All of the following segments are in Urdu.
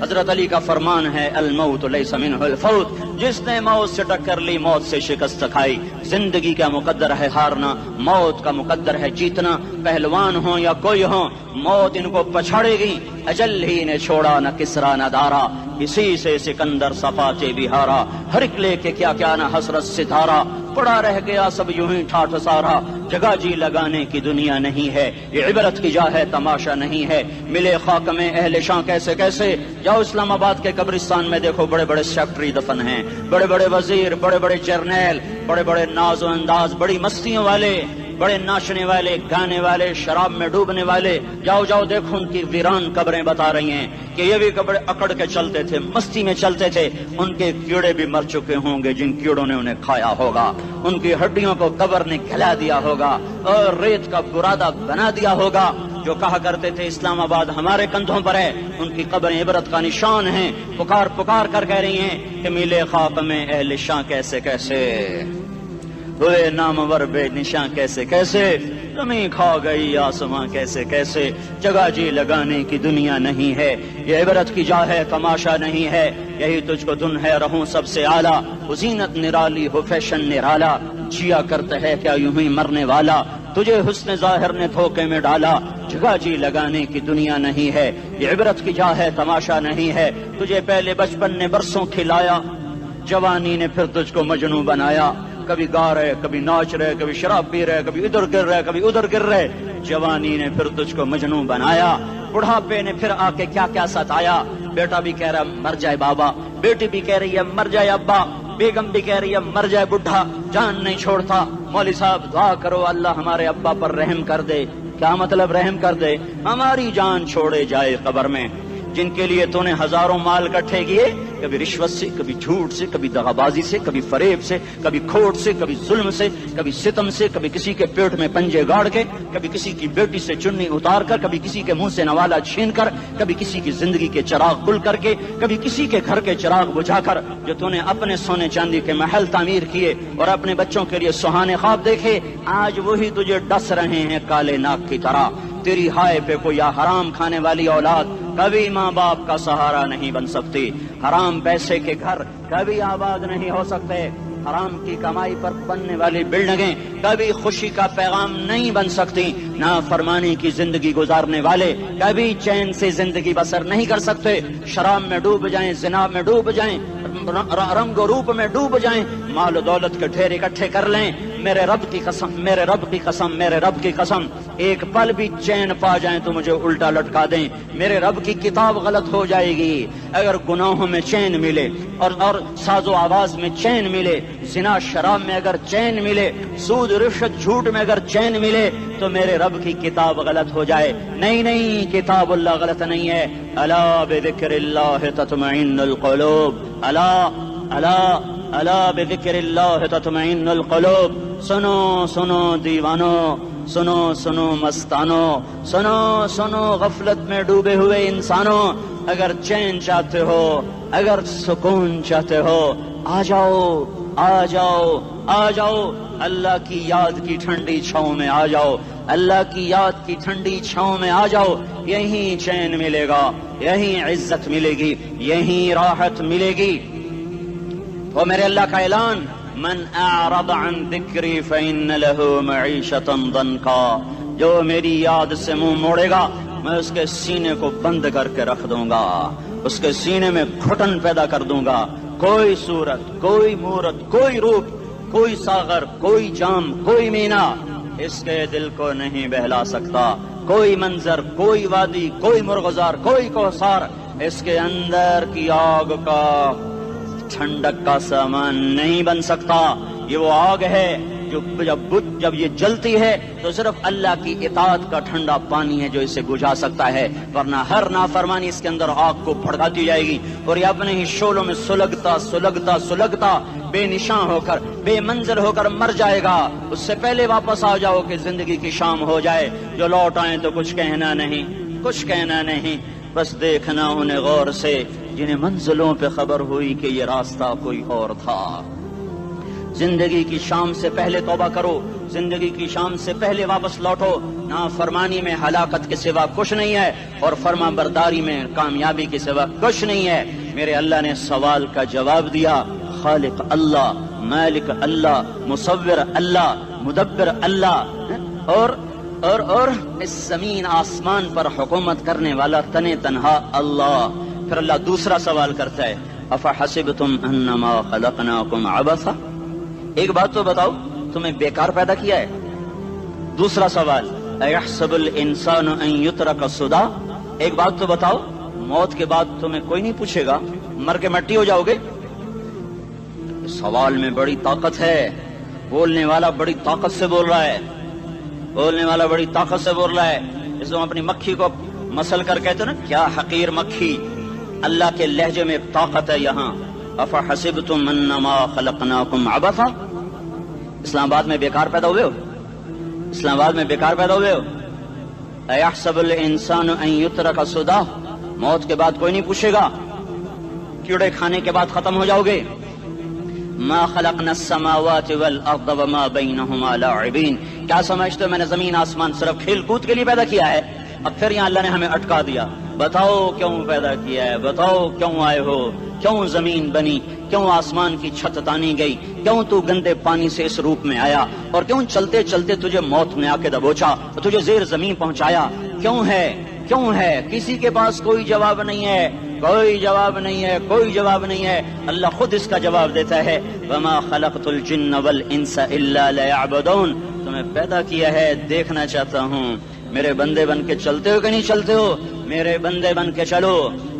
حضرت علی کا فرمان ہے الموت لیس منہ الفوت، جس نے موت سے ٹکر لی موت سے شکست کھائی۔ زندگی کا مقدر ہے ہارنا، موت کا مقدر ہے جیتنا۔ پہلوان ہوں یا کوئی ہوں، موت ان کو پچھاڑے گی۔ اجل ہی نے چھوڑا نہ کسرا نہ دارا، اسی سے سکندر صفاچے بھی ہارا۔ ہر ایک لے کے کیا کیا نہ حسرت ستارہ، پڑا رہ گیا سب یوں ہی ٹھاٹھ سارا۔ جگہ جی لگانے کی دنیا نہیں ہے، یہ عبرت کی جا ہے تماشا نہیں ہے۔ ملے خاک میں اہل شاں کیسے کیسے، جاؤ اسلام آباد کے قبرستان میں دیکھو، بڑے بڑے سیکٹری دفن ہیں، بڑے بڑے وزیر، بڑے بڑے جرنیل، بڑے بڑے ناز و انداز، بڑی مستیوں والے، بڑے ناچنے والے، گانے والے، شراب میں ڈوبنے والے۔ جاؤ جاؤ دیکھو ان کی ویران قبریں بتا رہی ہیں کہ یہ بھی قبر اکڑ کے چلتے تھے، مستی میں چلتے تھے۔ ان کے کیڑے بھی مر چکے ہوں گے جن کیڑوں نے انہیں کھایا ہوگا، ان کی ہڈیوں کو قبر نے کھلا دیا ہوگا اور ریت کا برادہ بنا دیا ہوگا۔ جو کہا کرتے تھے اسلام آباد ہمارے کندھوں پر ہے، ان کی قبریں عبرت کا نشان ہیں۔ پکار پکار کر کہہ رہی ہیں کہ ملے خاک میں اہل شاں کیسے کیسے، ہوئے نامور بے نشاں کیسے کیسے، زمین کھا گئی آسماں کیسے کیسے۔ جگہ جی لگانے کی دنیا نہیں ہے، یہ عبرت کی جا ہے تماشا نہیں ہے۔ یہی تجھ کو دن ہے رہوں سب سے اعلیٰ، وہ زینت نرالی ہو فیشن نرالا، جیا کرتا ہے کیا یوں ہی مرنے والا، تجھے حسن ظاہر نے دھوکے میں ڈالا۔ جگہ جی لگانے کی دنیا نہیں ہے، یہ عبرت کی جا ہے تماشا نہیں ہے۔ تجھے پہلے بچپن نے برسوں کھلایا، جوانی نے پھر تجھ کو مجنوں بنایا۔ کبھی گا رہے، کبھی ناچ رہے، کبھی شراب پی رہے، کبھی ادھر گر رہے، کبھی ادھر گر رہے۔ جوانی نے پھر تجھ کو مجنوں بنایا، بڑھاپے نے پھر آ کے کیا کیا ستایا۔ بیٹا بھی کہہ رہا مر جائے بابا، بیٹی بھی کہہ رہی ہے مر جائے ابا، بیگم بھی کہہ رہی ہے مر جائے بڈھا، جان نہیں چھوڑتا۔ مولوی صاحب دعا کرو اللہ ہمارے ابا پر رحم کر دے۔ کیا مطلب رحم کر دے؟ ہماری جان چھوڑے جائے قبر میں۔ جن کے لیے تو نے ہزاروں مال اکٹھے کیے، کبھی رشوت سے، کبھی جھوٹ سے، کبھی دغابازی سے، کبھی فریب سے، کبھی کھوٹ سے، کبھی ظلم سے، کبھی ستم سے، کبھی کسی کے پیٹ میں پنجے گاڑ کے، کبھی کسی کی بیٹی سے چنی اتار کر، کبھی کسی کے منہ سے نوالا چھین کر، کبھی کسی کی زندگی کے چراغ گل کر کے، کبھی کسی کے گھر کے چراغ بجھا کر۔ جو تو نے اپنے سونے چاندی کے محل تعمیر کیے اور اپنے بچوں کے لیے سہانے خواب دیکھے، آج وہی تجھے ڈس رہے ہیں کالے ناک کی طرح۔ تیری ہائے پہ کوئی حرام کھانے والی اولاد کبھی ماں باپ کا سہارا نہیں بن سکتی۔ حرام پیسے کے گھر کبھی آباد نہیں ہو سکتے۔ حرام کی کمائی پر بننے والی بلڈنگیں کبھی خوشی کا پیغام نہیں بن سکتی۔ نافرمانی کی زندگی گزارنے والے کبھی چین سے زندگی بسر نہیں کر سکتے۔ شراب میں ڈوب جائیں، زنا میں ڈوب جائیں، رنگ و روپ میں ڈوب جائیں، مال و دولت کے ڈھیر اکٹھے کر لیں، میرے رب کی قسم، میرے رب کی قسم، میرے رب کی قسم، ایک پل بھی چین پا جائیں تو مجھے الٹا لٹکا دیں۔ میرے رب کی کتاب غلط ہو جائے گی اگر گناہوں میں چین ملے اور ساز و آواز میں چین ملے، زنا شراب میں اگر چین ملے، سود رشوت جھوٹ میں اگر چین ملے تو میرے رب کی کتاب غلط ہو جائے۔ نہیں نہیں، کتاب اللہ غلط نہیں ہے۔ الا بذکر اللہ تطمئن القلوب، الا الا الا بذکر اللہ تطمئن القلوب۔ سنو سنو دیوانو، سنو سنو مستانو، سنو سنو غفلت میں ڈوبے ہوئے انسانوں، اگر چین چاہتے ہو، اگر سکون چاہتے ہو، آ جاؤ آ جاؤ آ جاؤ، اللہ کی یاد کی ٹھنڈی چھاؤں میں آ جاؤ، اللہ کی یاد کی ٹھنڈی چھاؤں میں آ جاؤ۔ یہیں چین ملے گا، یہیں عزت ملے گی، یہیں راحت ملے گی۔ وہ میرے اللہ کا اعلان، من اعرض عن ذکری فإن له معیشۃ ضنکا، جو میری یاد سے منہ موڑے گا میں اس کے سینے کو بند کر کے رکھ دوں گا، اس کے سینے میں گھٹن پیدا کر دوں گا۔ کوئی صورت، کوئی مورت، کوئی روپ، کوئی ساغر، کوئی جام، کوئی مینا اس کے دل کو نہیں بہلا سکتا۔ کوئی منظر، کوئی وادی، کوئی مرغزار، کوئی کوثر اس کے اندر کی آگ کا ٹھنڈک کا سامان نہیں بن سکتا۔ یہ وہ آگ ہے جو جب یہ جلتی ہے تو صرف اللہ کی اطاعت کا ٹھنڈا پانی ہے جو اسے بجھا سکتا ہے، ورنہ ہر نافرمانی اس کے اندر آگ کو بھڑکاتی جائے گی اور یہ اپنے ہی شعلوں میں سلگتا سلگتا سلگتا بے نشان ہو کر، بے منزل ہو کر مر جائے گا۔ اس سے پہلے واپس آ جاؤ کہ زندگی کی شام ہو جائے۔ جو لوٹ آئیں تو کچھ کہنا نہیں، کچھ کہنا نہیں، بس دیکھنا انہیں غور سے جنہیں منزلوں پہ خبر ہوئی کہ یہ راستہ کوئی اور تھا۔ زندگی کی شام سے پہلے توبہ کرو، زندگی کی شام سے پہلے واپس لوٹو۔ نافرمانی میں ہلاکت کے سوا کچھ نہیں ہے، اور فرما برداری میں کامیابی کے سوا کچھ نہیں ہے۔ میرے اللہ نے سوال کا جواب دیا، خالق اللہ، مالک اللہ، مصور اللہ، مدبر اللہ، اور اس زمین آسمان پر حکومت کرنے والا تنے تنہا اللہ۔ پھر اللہ دوسرا سوال کرتا ہے، افحسبتم انما خلقناکم عبثا، ایک بات تو بتاؤ، تمہیں بیکار پیدا کیا ہے؟ دوسرا سوال، ایحسب الانسان ان یترک سدی، ایک بات تو بتاؤ، موت کے بعد تمہیں کوئی نہیں پوچھے گا، مر کے مٹی ہو جاؤ گے؟ سوال میں بڑی طاقت ہے، بولنے والا بڑی طاقت سے بول رہا ہے، بولنے والا بڑی طاقت سے بول رہا ہے۔ اس کو اپنی مکھی کو مسل کر کہتے نا، کیا حقیر مکھی، اللہ کے لہجے میں طاقت ہے یہاں۔ افحسبتم انما خلقناکم عبثا، اسلام آباد میں بیکار پیدا ہوئے ہو؟ اسلام آباد میں بیکار پیدا ہوئے ہو؟ ایحسب الانسان ان یترک سدی، موت کے بعد کوئی نہیں پوچھے گا، کیڑے کھانے کے بعد ختم ہو جاؤ گے۔ ما خلقنا السماوات والارض وما بینہما لاعبین، کیا سمجھتے ہو میں نے زمین آسمان صرف کھیل کود کے لیے پیدا کیا ہے؟ اب پھر یہاں اللہ نے ہمیں اٹکا دیا، بتاؤ کیوں پیدا کیا ہے، بتاؤ کیوں آئے ہو، کیوں زمین بنی، کیوں آسمان کی چھت تانی گئی، کیوں تو گندے پانی سے اس روپ میں آیا، اور کیوں چلتے چلتے تجھے موت نے آ کے دبوچا اور تجھے زیر زمین پہنچایا، کیوں ہے، کیوں ہے؟ کسی کے پاس کوئی جواب نہیں ہے، کوئی جواب نہیں ہے، کوئی جواب نہیں ہے، اللہ خود اس کا جواب دیتا ہے، وما خلقت الجن والانس الا لیعبدون، تمہیں پیدا کیا ہے دیکھنا چاہتا ہوں، میرے بندے بن کے چلتے ہو کہ نہیں چلتے ہو؟ میرے بندے بن کے چلو۔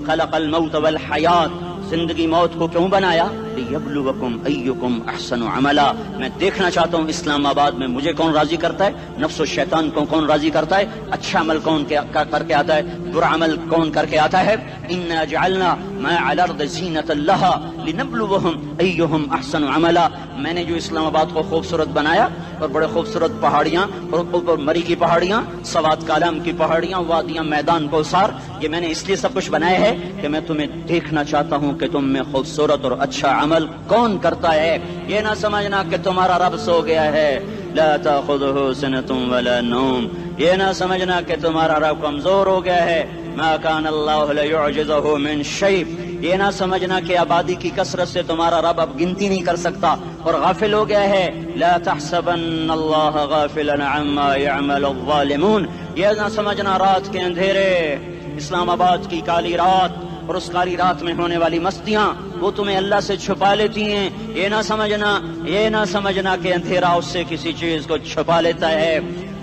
خلق الموت والحیات، زندگی موت کو کیوں بنایا؟ لیبلوکم ایکم احسن عملا، میں دیکھنا چاہتا ہوں اسلام آباد میں مجھے کون راضی کرتا ہے، نفس و شیطان کو کون راضی کرتا ہے، اچھا عمل کون کر کے آتا ہے، برا عمل کون کر کے آتا ہے۔ انا جعلنا ما علی الارض زینۃ لہا لنبلوہم ایہم احسن عملا، میں نے جو اسلام آباد کو خوبصورت بنایا، اور بڑے خوبصورت پہاڑیاں، اور اوپر مری کی پہاڑیاں، سوات کالام کی پہاڑیاں، وادیاں، میدان کوثر، یہ میں نے اس لیے سب کچھ بنایا ہے کہ میں تمہیں دیکھنا چاہتا ہوں کہ تم میں خوبصورت اور اچھا عمل کون کرتا ہے۔ یہ نہ سمجھنا کہ تمہارا رب سو گیا ہے، لا تأخذہ سنۃ ولا نوم، یہ نہ سمجھنا کہ تمہارا رب کمزور ہو گیا ہے، ما کان اللہ لیعجزہ من شیء، یہ نہ سمجھنا کہ آبادی کی کثرت سے تمہارا رب اب گنتی نہیں کر سکتا اور غافل ہو گیا ہے، لا تحسبن اللہ غافلا عما يعمل الظالمون، یہ نہ سمجھنا رات کے اندھیرے، اسلام آباد کی کالی رات اور اس کالی رات میں ہونے والی مستیاں وہ تمہیں اللہ سے چھپا لیتی ہیں، یہ نہ سمجھنا کہ اندھیرا اس سے کسی چیز کو چھپا لیتا ہے۔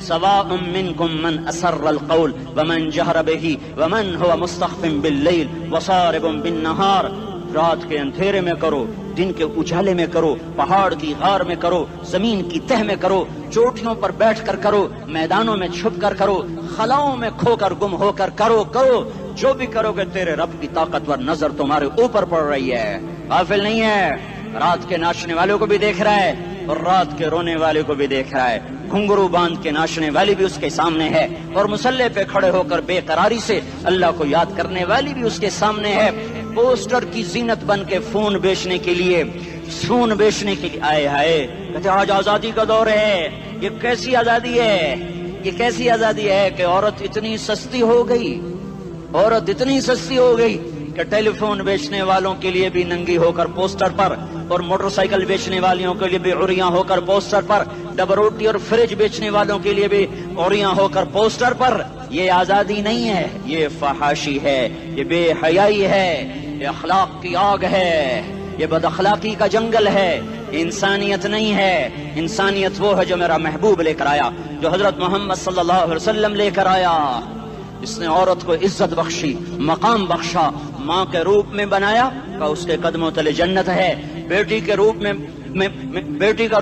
سواء منکم من اسر القول ومن جہر بہ ومن هو مستخف باللیل وصارب بالنہار، رات کے اندھیرے میں کرو، دن کے اجالے میں کرو، پہاڑ کی غار میں کرو، زمین کی تہ میں کرو، چوٹیوں پر بیٹھ کر کرو، میدانوں میں چھپ کر کرو، خلاؤں میں کھو کر گم ہو کر کرو، جو بھی کرو گے تیرے رب کی طاقتور نظر تمہارے اوپر پڑ رہی ہے، غافل نہیں ہے، رات کے ناچنے والوں کو بھی دیکھ رہا ہے اور رات کے رونے والے کو بھی دیکھ رہا ہے، گھنگرو باندھ کے ناچنے والی بھی اس کے سامنے ہے، اور مسلح پہ کھڑے ہو کر بے قراری سے اللہ کو یاد کرنے والی بھی اس کے سامنے ہے، پوسٹر کی زینت بن کے فون بیچنے کے لیے آئے ہائے، کہتے آج آزادی کا دور ہے، یہ کیسی آزادی ہے، یہ کیسی آزادی ہے کہ عورت اتنی سستی ہو گئی کہ ٹیلی فون بیچنے والوں کے لیے بھی ننگی ہو کر پوسٹر پر، اور موٹر سائیکل بیچنے والوں کے لیے بھی عریاں ہو کر پوسٹر پر، ڈبل روٹی اور فریج بیچنے والوں کے لیے بھی عریاں ہو کر پوسٹر پر۔ یہ آزادی نہیں ہے، یہ فحاشی ہے، یہ بے حیائی ہے، یہ اخلاق کی آگ ہے، یہ بد اخلاقی کا جنگل ہے، انسانیت نہیں ہے۔ انسانیت وہ ہے جو میرا محبوب لے کر آیا، جو حضرت محمد صلی اللہ علیہ وسلم لے کر آیا، اس نے عورت کو عزت بخشی، مقام بخشا، ماں کے روپ میں بنایا کہ اس کے قدموں تلے جنت ہے، بیٹی کے روپ میں بیٹی کا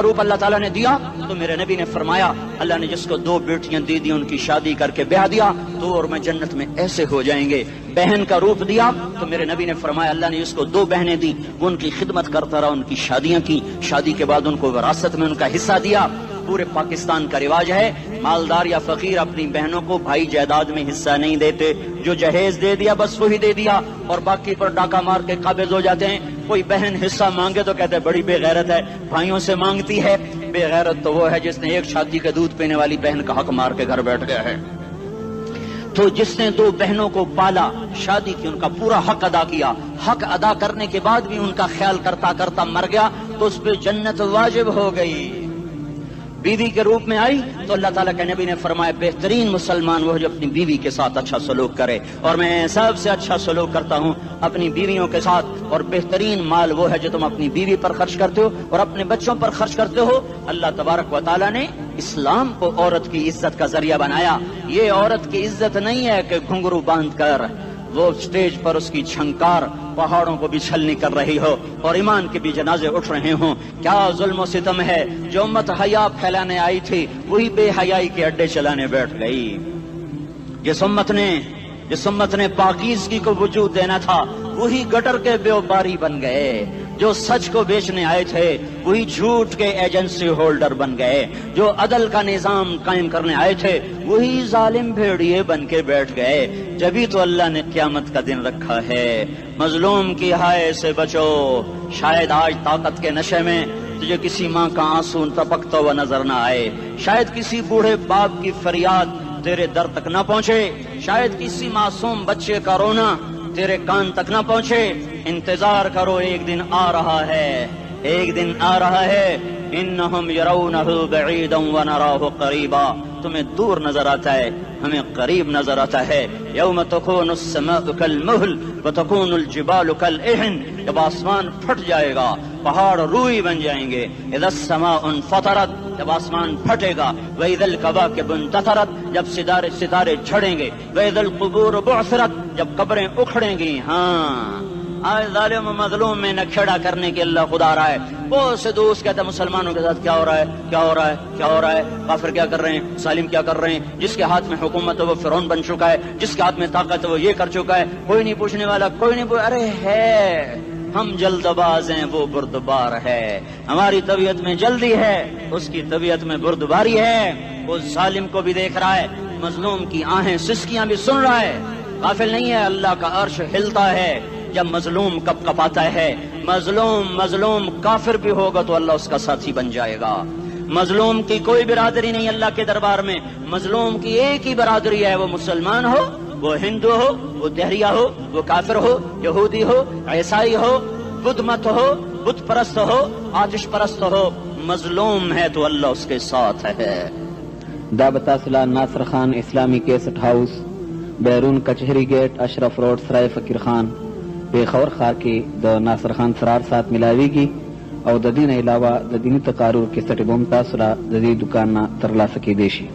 روپ اللہ تعالیٰ نے دیا، تو میرے نبی نے فرمایا اللہ نے جس کو 2 بیٹیاں دی ان کی شادی کر کے بیاہ دیا تو اور میں جنت میں ایسے ہو جائیں گے۔ بہن کا روپ دیا تو میرے نبی نے فرمایا اللہ نے جس کو 2 بہنیں دی وہ ان کی خدمت کرتا رہا، ان کی شادیاں کی، شادی کے بعد ان کو وراثت میں ان کا حصہ دیا۔ پورے پاکستان کا رواج ہے مالدار یا فقیر اپنی بہنوں کو بھائی جائیداد میں حصہ نہیں دیتے، جو جہیز دے دیا بس وہی دے دیا اور باقی پر ڈاکہ مار کے قابض ہو جاتے ہیں۔ کوئی بہن حصہ مانگے تو کہتے ہیں بڑی بے غیرت ہے، بھائیوں سے مانگتی ہے۔ بے غیرت تو وہ ہے جس نے ایک شادی کے دودھ پینے والی بہن کا حق مار کے گھر بیٹھ گیا ہے۔ تو جس نے دو بہنوں کو پالا، شادی کی، ان کا پورا حق ادا کیا، حق ادا کرنے کے بعد بھی ان کا خیال کرتا کرتا مر گیا تو اس پہ جنت واجب ہو گئی۔ بیوی کے روپ میں آئی تو اللہ تعالیٰ کے نبی نے فرمایا بہترین مسلمان وہ جو اپنی بیوی کے ساتھ اچھا سلوک کرے، اور میں سب سے اچھا سلوک کرتا ہوں اپنی بیویوں کے ساتھ، اور بہترین مال وہ ہے جو تم اپنی بیوی پر خرچ کرتے ہو اور اپنے بچوں پر خرچ کرتے ہو۔ اللہ تبارک و تعالیٰ نے اسلام کو عورت کی عزت کا ذریعہ بنایا۔ یہ عورت کی عزت نہیں ہے کہ گھنگرو باندھ کر وہ اسٹیج پر اس کی چھنکار پہاڑوں کو بھی چھلنی کر رہی ہو اور ایمان کے بھی جنازے اٹھ رہے ہوں۔ کیا ظلم و ستم ہے، جو امت حیا پھیلانے آئی تھی وہی بے حیائی کے اڈے چلانے بیٹھ گئی۔ جس امت نے پاکیزگی کو وجود دینا تھا وہی گٹر کے بیوباری بن گئے۔ جو سچ کو بیچنے آئے تھے وہی جھوٹ کے ایجنسی ہولڈر بن گئے۔ جو عدل کا نظام قائم کرنے آئے تھے وہی ظالم بھیڑیے بن کے بیٹھ گئے۔ جبھی تو اللہ نے قیامت کا دن رکھا ہے۔ مظلوم کی ہائے سے بچو، شاید آج طاقت کے نشے میں تجھے کسی ماں کا آنسو ٹپکتا ہوا نظر نہ آئے، شاید کسی بوڑھے باپ کی فریاد تیرے در تک نہ پہنچے، شاید کسی معصوم بچے کا رونا تیرے کان تک نہ پہنچے۔ انتظار کرو، ایک دن آ رہا ہے، ایک دن آ رہا ہے۔ انہم یرونہ بعیدا ونراہ قریبا، تمہیں دور نظر آتا ہے، ہمیں قریب نظر آتا ہے۔ یوم تکون السماء کالمہل وتکون الجبال کالعہن، جب آسمان پھٹ جائے گا پہاڑ روئی بن جائیں گے۔ اذا السماء انفطرت، جب آسمان پھٹے گا۔ واذا الکواکب انتثرت، جب ستارے جھڑیں گے۔ واذا القبور بعثرت، جب قبریں اکھڑیں گی۔ ہاں آج ظالم و مظلوم میں نہ کھیڑا کرنے کے اللہ خدا رہا ہے۔ بہت سے دوست کہتے ہیں مسلمانوں کے ساتھ کیا ہو رہا ہے، کیا ہو رہا ہے، کیا ہو رہا ہے، کافر کیا کر رہے ہیں، ظالم کیا کر رہے ہیں، جس کے ہاتھ میں حکومت ہے وہ فرعون بن چکا ہے، جس کے ہاتھ میں طاقت ہے وہ یہ کر چکا ہے، کوئی نہیں پوچھنے والا، کوئی نہیں ارے ہے، ہم جلد باز ہیں وہ بردبار ہے۔ ہماری طبیعت میں جلدی ہے، اس کی طبیعت میں بردباری ہے۔ وہ ظالم کو بھی دیکھ رہا ہے، مظلوم کی آہیں سسکیاں بھی سن رہا ہے۔ غافل نہیں ہے، اللہ کا عرش ہلتا ہے جب مظلوم کپ کپاتا ہے۔ مظلوم کافر بھی ہوگا تو اللہ اس کا ساتھی بن جائے گا۔ مظلوم کی کوئی برادری نہیں اللہ کے دربار میں، مظلوم کی ایک ہی برادری ہے، وہ مسلمان ہو، وہ ہندو ہو، وہ دہریہ ہو، وہ کافر ہو، یہودی ہو، عیسائی ہو، بدھ مت ہو، بت پرست ہو، آتش پرست ہو، مظلوم ہے تو اللہ اس کے ساتھ ہے۔ دعوت اصلاح ناصر خان اسلامی کیسٹ ہاؤس، بیرون کچہری گیٹ، اشرف روڈ، سرائے فقیر خان، پیښور ښار کې د ناصر خان سرار سات ملاویږي او د دې نه علاوه د دیني تقارر کیسټ به هم تاسو را د دې دکان نه ترلاسه کیدی شي۔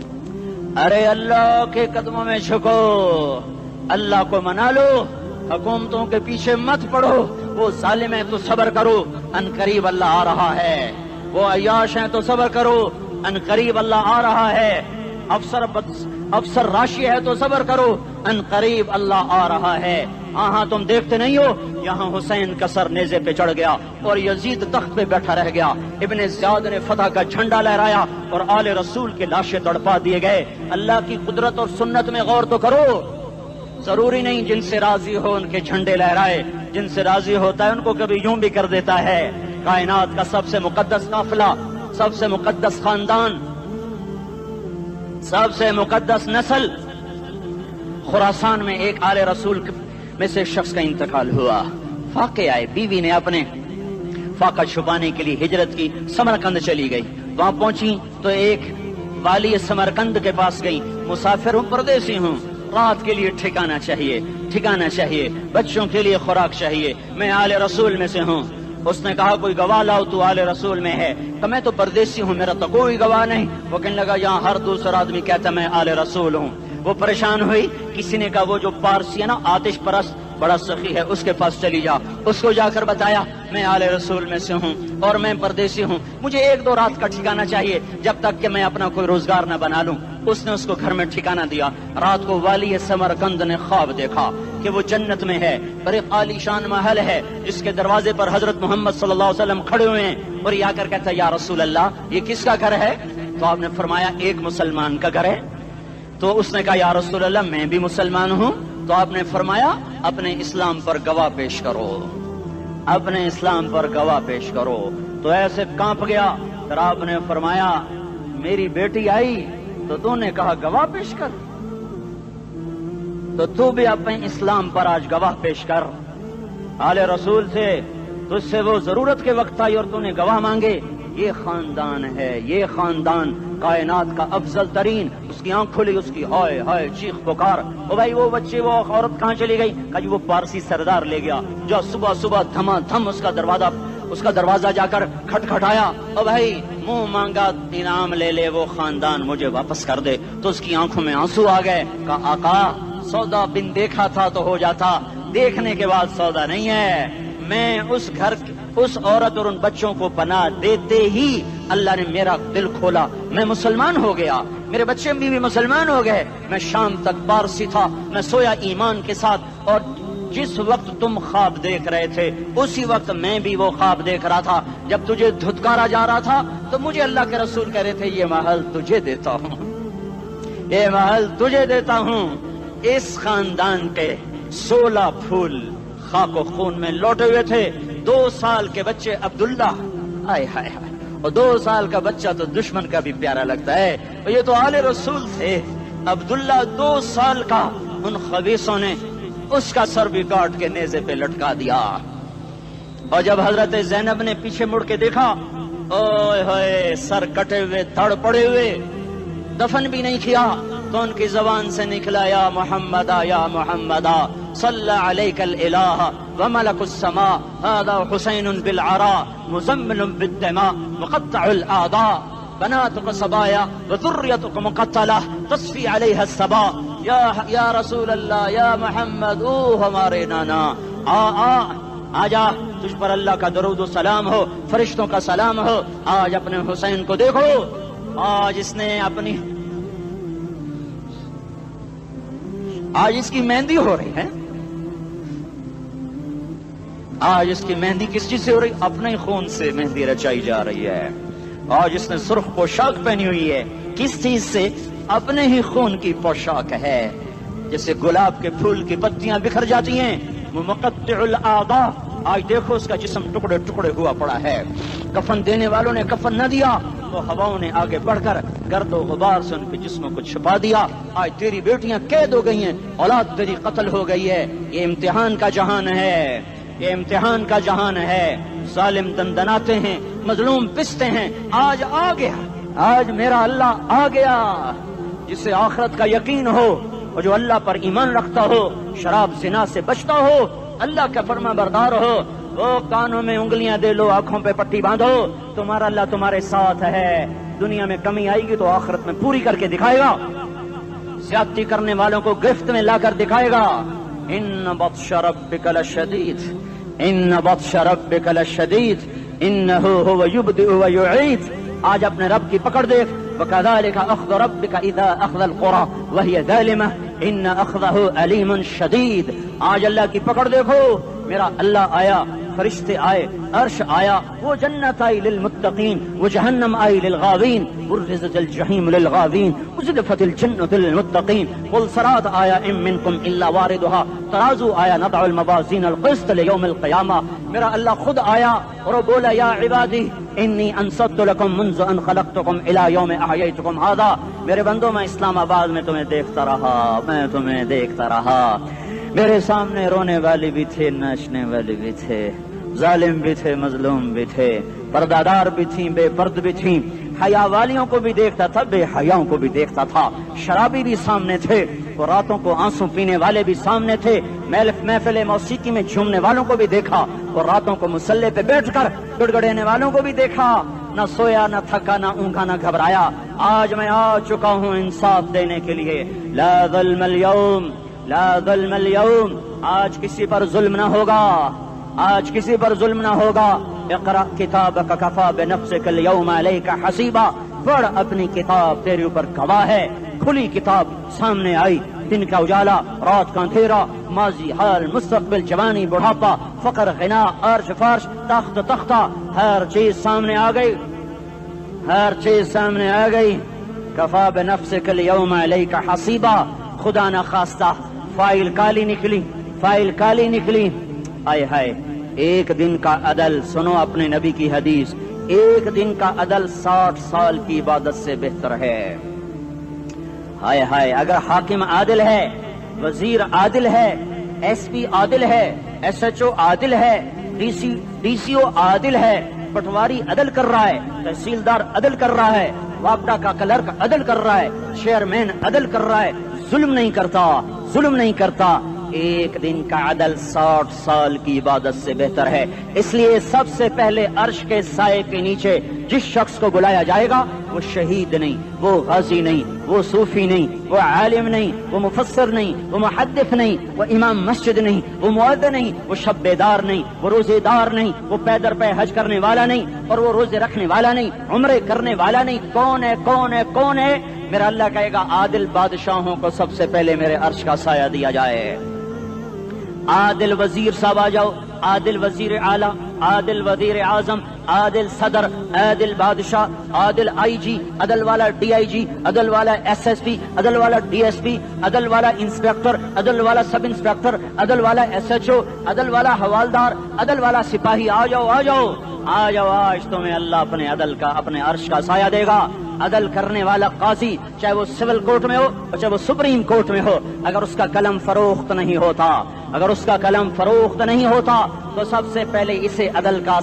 ارے اللہ کے قدموں میں جھکو، اللہ کو منا لو، حکومتوں کے پیچھے مت پڑو۔ وہ ظالم ہیں تو صبر کرو، ان قریب اللہ آ رہا ہے۔ وہ عیاش ہیں تو صبر کرو، ان قریب اللہ آ رہا ہے۔ افسر راشی ہے تو صبر کرو، ان قریب اللہ آ رہا ہے۔ ہاں تم دیکھتے نہیں ہو، یہاں حسین کا سر نیزے پہ چڑھ گیا اور یزید تخت پہ بیٹھا رہ گیا، ابن زیاد نے فتح کا جھنڈا لہرایا اور آل رسول کے لاشیں تڑپا دیے گئے۔ اللہ کی قدرت اور سنت میں غور تو کرو۔ ضروری نہیں جن سے راضی ہو ان کے جھنڈے لہرائے، جن سے راضی ہوتا ہے ان کو کبھی یوں بھی کر دیتا ہے۔ کائنات کا سب سے مقدس قافلہ، سب سے مقدس خاندان، سب سے مقدس نسل، خراسان میں ایک آل رسول میں سے شخص کا انتقال ہوا۔ فاقے آئے، بیوی نے اپنے فاقہ چھپانے کے لیے ہجرت کی، سمرقند چلی گئی۔ وہاں پہنچی تو ایک والی سمرقند کے پاس گئی، مسافر ہوں، پردیسی ہوں، رات کے لیے ٹھکانا چاہیے، بچوں کے لیے خوراک چاہیے، میں آل رسول میں سے ہوں۔ اس نے کہا کوئی گواہ لاؤ، تو آل رسول میں ہے؟ کہ میں تو پردیسی ہوں، میرا تو کوئی گواہ نہیں۔ وہ کہنے لگا یہاں ہر دوسرا آدمی کہتا میں آل رسول ہوں۔ وہ پریشان ہوئی، کسی نے کہا وہ جو پارسی ہے نا آتش پرست بڑا سخی ہے، اس کے پاس چلی جا۔ اس کو جا کر بتایا میں آل رسول میں سے ہوں اور میں پردیسی ہوں، مجھے 1-2 رات کا ٹھکانہ چاہیے جب تک کہ میں اپنا کوئی روزگار نہ بنا لوں۔ اس نے اس کو گھر میں ٹھکانہ دیا۔ رات کو والی سمرقند نے خواب دیکھا کہ وہ جنت میں ہے، بڑے عالی شان محل ہے جس کے دروازے پر حضرت محمد صلی اللہ علیہ وسلم کھڑے ہوئے ہیں، اور یہ آ کر کہتا ہے یا رسول اللہ یہ کس کا گھر ہے؟ تو آپ نے فرمایا ایک مسلمان کا گھر ہے. تو اس نے کہا یا رسول اللہ میں بھی مسلمان ہوں. تو آپ نے فرمایا اپنے اسلام پر گواہ پیش کرو, اپنے اسلام پر گواہ پیش کرو. تو ایسے کانپ گیا. پھر آپ نے فرمایا میری بیٹی آئی تو تو نے کہا گواہ پیش کر, تو تو بھی اپنے اسلام پر آج گواہ پیش کر. آل رسول سے تجھ سے وہ ضرورت کے وقت آئی اور تو نے گواہ مانگے. یہ خاندان ہے, یہ خاندان کائنات کا افضل ترین. اس کی آنکھ کھلی, اس کی ہائے ہائے چیخ پکار. او بھائی وہ بچے وہ عورت کہاں چلی گئی؟ کہا جی وہ پارسی سردار لے گیا جو صبح صبح دھما دھم اس کا دروازہ جا کر کھٹکھٹایا. او بھائی منہ مانگا انعام لے لے, وہ خاندان مجھے واپس کر دے. تو اس کی آنکھوں میں آنسو آ گئے. کہا آقا سودا بن دیکھا تھا تو ہو جاتا, دیکھنے کے بعد سودا نہیں ہے. میں اس گھر اس عورت اور ان بچوں کو پناہ دیتے ہی اللہ نے میرا دل کھولا, میں مسلمان ہو گیا, میرے بچے بھی مسلمان ہو گئے. میں شام تک پارسی تھا, میں سویا ایمان کے ساتھ, اور جس وقت تم خواب دیکھ رہے تھے اسی وقت میں بھی وہ خواب دیکھ رہا تھا. جب تجھے دھتکارا جا رہا تھا تو مجھے اللہ کے رسول کہہ رہے تھے یہ محل تجھے دیتا ہوں, یہ محل تجھے دیتا ہوں. اس خاندان کے 16 پھول خاک و خون میں لوٹے ہوئے تھے. 2 سال کے بچے عبداللہ, ہائے ہائے ہائے, اور 2 سال کا بچہ تو دشمن کا بھی پیارا لگتا ہے. یہ تو آل رسول تھے. عبداللہ 2 سال کا, ان خبیثوں نے اس کا سر بھی کاٹ کے نیزے پہ لٹکا دیا. اور جب حضرت زینب نے پیچھے مڑ کے دیکھا, اوئے ہوئے سر کٹے ہوئے دھڑ پڑے ہوئے, دفن بھی نہیں کیا, تو ان کی زبان سے نکلا یا محمدہ یا محمدہ صلی علیک الالہ وملک السماء هذا حسین بالعراء مزمل بالدماء مقطع الاعضاء بناتك صبايا وذريتك مقتلہ تصفی علیہ الصبا. یا رسول اللہ یا محمد, او ہمارے نانا, آ جا, تجھ پر اللہ کا درود و سلام ہو, فرشتوں کا سلام ہو. آج اپنے حسین کو دیکھو, آج اس نے اپنی آج اس کی مہندی ہو رہی ہے. آج اس کی مہندی کس چیز سے ہو رہی؟ اپنے خون سے مہندی رچائی جا رہی ہے. آج اس نے سرخ پوشاک پہنی ہوئی ہے, کس چیز سے؟ اپنے ہی خون کی پوشاک ہے. جیسے گلاب کے پھول کی پتیاں بکھر جاتی ہیں, وہ مقطع الاعضاء. آج دیکھو اس کا جسم ٹکڑے ٹکڑے ہوا پڑا ہے. کفن دینے والوں نے کفن نہ دیا تو ہواؤں نے آگے بڑھ کر گرد و غبار سے ان کے جسموں کو چھپا دیا. آج تیری بیٹیاں قید ہو گئی ہیں, اولاد تیری قتل ہو گئی ہے. یہ امتحان کا جہان ہے, یہ امتحان کا جہان ہے. ظالم دندناتے ہیں, مظلوم پستے ہیں. آج آ گیا, آج میرا اللہ آ گیا. جسے آخرت کا یقین ہو اور جو اللہ پر ایمان رکھتا ہو, شراب زنا سے بچتا ہو, اللہ کا فرما بردار ہو, وہ کانوں میں انگلیاں دے لو, آنکھوں پہ پٹی باندھو, تمہارا اللہ تمہارے ساتھ ہے. دنیا میں کمی آئے گی تو آخرت میں پوری کر کے دکھائے گا. زیادتی کرنے والوں کو گرفت میں لا کر دکھائے گا. ان بطش ربک لشدید, ان بطش ربک لشدید انہ هو یبدئ ویعید. آج اپنے رب کی پکڑ دیکھ. وکذالک اخذ ربک اذا اخذ القرى وهي ظالمہ ان اخذہ علیم شدید. آج اللہ کی پکڑ دیکھو. میرا اللہ آیا, فرشتے آئے, عرش آیا, وہ جنت آئی للمتقین, وہ جہنم آئی للغاوین, برزت الجحیم للغاوین, ازلفت الجنت للمتقین. قل صراط آیا ام منکم الا واردها, ترازو آیا نضع الموازین القسط لیوم القیامہ. میرا اللہ خود آیا اور بولا یا عبادی انی انصت لکم منذ ان خلقتکم الى یوم احییتکم هذا. میرے بندوں, میں اسلام آباد میں تمہیں دیکھتا رہا, میں تمہیں دیکھتا رہا. میرے سامنے رونے والے بھی تھے, ناچنے والے بھی تھے, ظالم بھی تھے, مظلوم بھی تھے, پردادار بھی تھیں, بے پرد بھی تھیں. حیا والیوں کو بھی دیکھتا تھا, بے حیاؤں کو بھی دیکھتا تھا. شرابی بھی سامنے تھے, اور راتوں کو آنسو پینے والے بھی سامنے تھے. محفل موسیقی میں جھومنے والوں کو بھی دیکھا, اور راتوں کو مسلح پہ بیٹھ کر گڑگڑانے والوں کو بھی دیکھا. نہ سویا, نہ تھکا, نہ اونگا, نہ گھبرایا. آج میں آ چکا ہوں انصاف دینے کے لیے. لا ظلم اليوم, لا ظلم اليوم. آج کسی پر ظلم نہ ہوگا, آج کسی پر ظلم نہ ہوگا. اقرأ کتابک کفا بنفسک اليوم علیک حسیبا. پڑھ, اپنی کتاب تیرے اوپر گواہ ہے. کھلی کتاب سامنے آئی, دن کا اجالا, رات کا اندھیرا, ماضی, حال, مستقبل, جوانی, بڑھاپا, فقر, غنا, عرش, فرش, تخت, تختہ, ہر چیز سامنے آ گئی. ہر چیز سامنے آ گئی. کفا بنفسک الیوم علیک حسیبا. خدا نہ خواستہ فائل کالی نکلی، فائل کالی نکلی. آئے ہائے، ایک دن کا عدل، سنو اپنے نبی کی حدیث، ایک دن کا عدل 60 سال کی عبادت سے بہتر ہے. ہائے ہائے، اگر حاکم عادل ہے، وزیر عادل ہے، ایس پی عادل ہے، ایس ایچ او عادل ہے، ڈی سی او عادل ہے، پٹواری عدل کر رہا ہے، تحصیلدار عدل کر رہا ہے، وابڈا کا کلرک عدل کر رہا ہے، چیئرمین عدل کر رہا ہے، ظلم نہیں کرتا، ظلم نہیں کرتا، ایک دن کا عدل 60 سال کی عبادت سے بہتر ہے. اس لیے سب سے پہلے عرش کے سائے کے نیچے جس شخص کو بلایا جائے گا وہ شہید نہیں، وہ غازی نہیں، وہ صوفی نہیں، وہ عالم نہیں، وہ مفسر نہیں، وہ محدث نہیں، وہ امام مسجد نہیں، وہ مؤذن نہیں، وہ شب بیدار نہیں، وہ روزے دار نہیں، وہ پیدر پہ حج کرنے والا نہیں، اور وہ روزے رکھنے والا نہیں، عمرے کرنے والا نہیں. کون ہے؟ کون ہے؟ کون ہے؟ میرا اللہ کہے گا عادل بادشاہوں کو سب سے پہلے میرے عرش کا سایہ دیا جائے. عادل وزیر صاحب آ جاؤ، عادل وزیر اعلیٰ، عادل وزیر اعظم، عادل صدر، عادل بادشاہ، عادل آئی جی، عدل والا ڈی آئی جی، عدل والا ایس ایس پی، عدل والا ڈی ایس پی، عدل والا انسپیکٹر، عدل والا سب انسپیکٹر، عدل والا ایس ایچ او، عدل والا حوالدار، عدل والا سپاہی. آ جاؤ آ جاؤ آ جاؤ، آج تمہیں اللہ اپنے عدل کا، اپنے عرش کا سایہ دے گا. عدل کرنے والا قاضی، چاہے وہ سول کورٹ میں ہو چاہے وہ سپریم کورٹ میں ہو، اگر اس کا قلم فروخت نہیں ہوتا، اگر اس کا قلم فروخت نہیں ہوتا تو سب سے پہلے اسے عدل کا،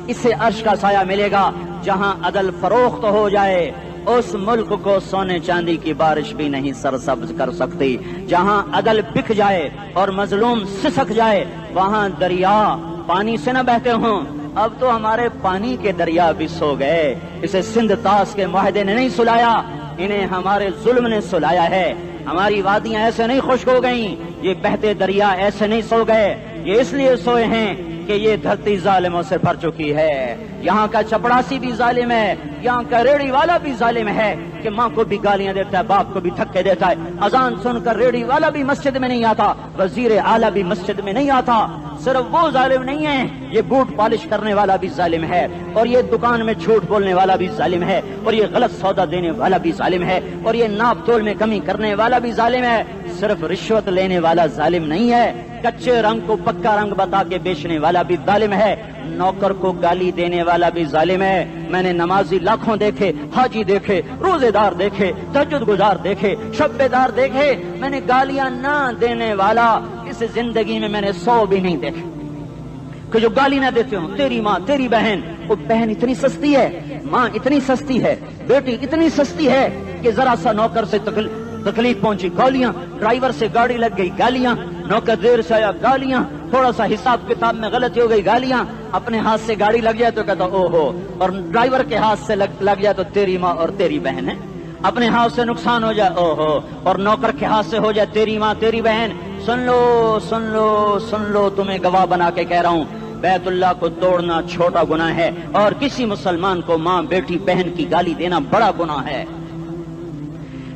اسے عرش کا سایہ ملے گا. جہاں عدل فروخت ہو جائے اس ملک کو سونے چاندی کی بارش بھی نہیں سرسبز کر سکتی. جہاں عدل بک جائے اور مظلوم سسک جائے وہاں دریا پانی سے نہ بہتے ہوں. اب تو ہمارے پانی کے دریا بھی سو گئے. اسے سندھ طاس کے معاہدے نے نہیں سلایا، انہیں ہمارے ظلم نے سلایا ہے. ہماری وادیاں ایسے نہیں خشک ہو گئیں، یہ بہتے دریا ایسے نہیں سو گئے. یہ اس لیے سوئے ہیں کہ یہ دھرتی ظالموں سے بھر چکی ہے. یہاں کا چپڑاسی بھی ظالم ہے، یہاں کا ریڑی والا بھی ظالم ہے کہ ماں کو بھی گالیاں دیتا ہے، باپ کو بھی دھکے دیتا ہے. اذان سن کر ریڑی والا بھی مسجد میں نہیں آتا، وزیر اعلیٰ بھی مسجد میں نہیں آتا. صرف وہ ظالم نہیں ہے، یہ بوٹ پالش کرنے والا بھی ظالم ہے، اور یہ دکان میں جھوٹ بولنے والا بھی ظالم ہے، اور یہ غلط سودا دینے والا بھی ظالم ہے، اور یہ ناپ تول میں کمی کرنے والا بھی ظالم ہے. صرف رشوت لینے والا ظالم نہیں ہے، کچے رنگ کو پکا رنگ بتا کے بیچنے والا بھی ظالم ہے، نوکر کو گالی دینے والا بھی ظالم ہے. میں نے نمازی لاکھوں دیکھے، حاجی دیکھے، روزے دار دیکھے، تہجد گزار دیکھے، شب بیدار دیکھے، میں نے گالیاں نہ دینے والا اس زندگی میں میں نے 100 بھی نہیں دیکھے کہ جو گالی نہ دیتے ہوں. تیری ماں، تیری بہن، وہ بہن اتنی سستی ہے، ماں اتنی سستی ہے، بیٹی اتنی سستی ہے کہ ذرا سا نوکر سے تکلیف پہنچی گالیاں، ڈرائیور سے گاڑی لگ گئی گالیاں، نوکر دیر سے آیا گالیاں، تھوڑا سا حساب کتاب میں غلطی ہو گئی گالیاں، اپنے ہاتھ سے گاڑی لگ جائے تو کہتا او ہو، اور ڈرائیور کے ہاتھ سے لگ جائے تو تیری ماں اور تیری بہن ہے. اپنے ہاتھ سے نقصان ہو جائے او ہو، اور نوکر کے ہاتھ سے ہو جائے تیری ماں تیری بہن. سن لو سن لو سن لو، تمہیں گواہ بنا کے کہہ رہا ہوں، بیت اللہ کو توڑنا چھوٹا گناہ ہے، اور کسی مسلمان کو ماں، بیٹی، بہن کی گالی دینا بڑا گناہ ہے.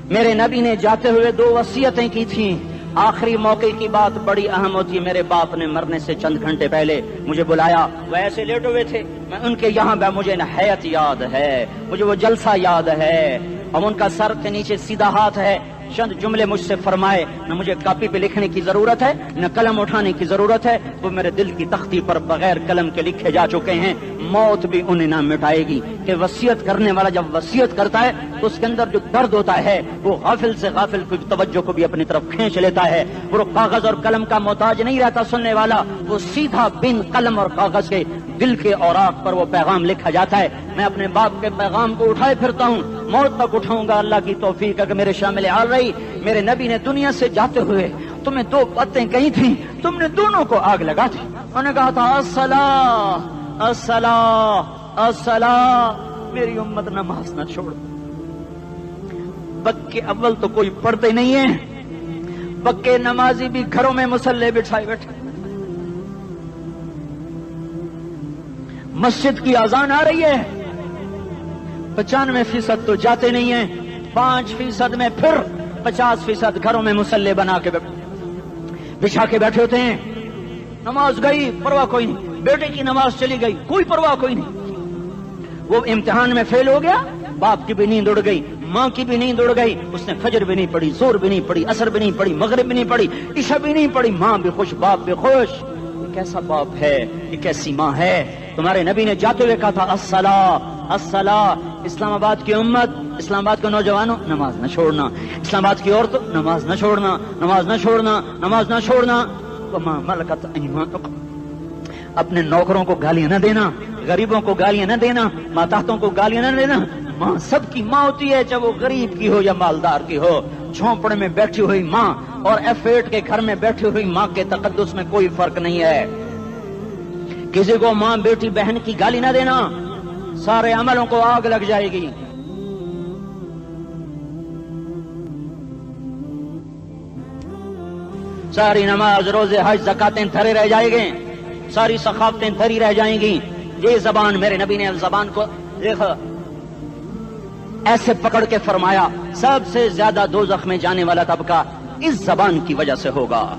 میرے نبی نے جاتے ہوئے 2 وصیتیں کی تھیں. آخری موقع کی بات بڑی اہم ہوتی ہے. میرے باپ نے مرنے سے چند گھنٹے پہلے مجھے بلایا، وہ ایسے لیٹے ہوئے تھے، میں ان کے یہاں مجھے حیات یاد ہے، مجھے وہ جلسہ یاد ہے، اور ان کا سر کے نیچے سیدھا ہاتھ ہے. چند جملے مجھ سے فرمائے، نہ مجھے کاپی پہ لکھنے کی ضرورت ہے نہ قلم اٹھانے کی ضرورت ہے، وہ میرے دل کی تختی پر بغیر قلم کے لکھے جا چکے ہیں. موت بھی انہیں نہ مٹائے گی کہ وصیت کرنے والا جب وصیت کرتا ہے تو اس کے اندر جو درد ہوتا ہے وہ غافل سے غافل کی توجہ کو بھی اپنی طرف کھینچ لیتا ہے. وہ کاغذ اور قلم کا محتاج نہیں رہتا سننے والا، وہ سیدھا بن قلم اور کاغذ کے دل کے اوراق پر وہ پیغام لکھا جاتا ہے. میں اپنے باپ کے پیغام کو اٹھائے پھرتا ہوں، موت تک اٹھاؤں گا، اللہ کی توفیق ہے کہ میرے شامل حال رہی. میرے نبی نے دنیا سے جاتے ہوئے تمہیں 2 باتیں کہی تھیں، تم نے دونوں کو آگ لگا دی. انہوں نے کہا تھا الصلاۃ الصلاۃ الصلاۃ، میری امت نماز نہ چھوڑ. پکے اول تو کوئی پڑھتے نہیں ہے، پکے نمازی بھی گھروں میں مصلے بٹھائے بیٹھے. مسجد کی اذان آ رہی ہے، 95% تو جاتے نہیں ہیں، 5% میں پھر 50% گھروں میں مصلے بنا کے بچھا کے بیٹھے ہوتے ہیں. نماز گئی پرواہ کوئی نہیں، بیٹے کی نماز چلی گئی کوئی پرواہ کوئی نہیں. وہ امتحان میں فیل ہو گیا باپ کی بھی نیند اڑ گئی، ماں کی بھی نیند اڑ گئی، اس نے فجر بھی نہیں پڑھی، زور بھی نہیں پڑھی، عصر بھی نہیں پڑھی، مغرب بھی نہیں پڑھی، عشاء بھی نہیں پڑھی، ماں بھی خوش باپ بھی خوش۔ یہ کیسا باپ ہے، یہ کیسی ماں ہے؟ تمہارے نبی نے جاتے ہوئے کہا تھا الصلاۃ الصلاۃ۔ اسلام آباد کی امت، اسلام آباد کے نوجوانوں، نماز نہ چھوڑنا، اسلام آباد کی عورتوں، نماز نہ چھوڑنا، نماز نہ چھوڑنا، نماز نہ چھوڑنا۔ وما ملکت ایمانکم، اپنے نوکروں کو گالیاں نہ دینا، غریبوں کو گالیاں نہ دینا، ماتحتوں کو گالیاں نہ دینا۔ ماں سب کی ماں ہوتی ہے، چاہے وہ غریب کی ہو یا مالدار کی ہو۔ جھونپڑے میں بیٹھی ہوئی ماں اور F8 کے گھر میں بیٹھی ہوئی ماں کے تقدس میں کوئی فرق نہیں ہے۔ کسی کو ماں بیٹی بہن کی گالی نہ دینا، سارے عملوں کو آگ لگ جائے گی۔ ساری نماز روزے حج زکاتیں دھرے رہ جائیں گے، ساری ثقافتیں دھری رہ جائیں گی۔ یہ زبان، میرے نبی نے زبان کو دیکھا ایسے پکڑ کے فرمایا سب سے زیادہ دوزخ میں جانے والا طبقہ اس زبان کی وجہ سے ہوگا۔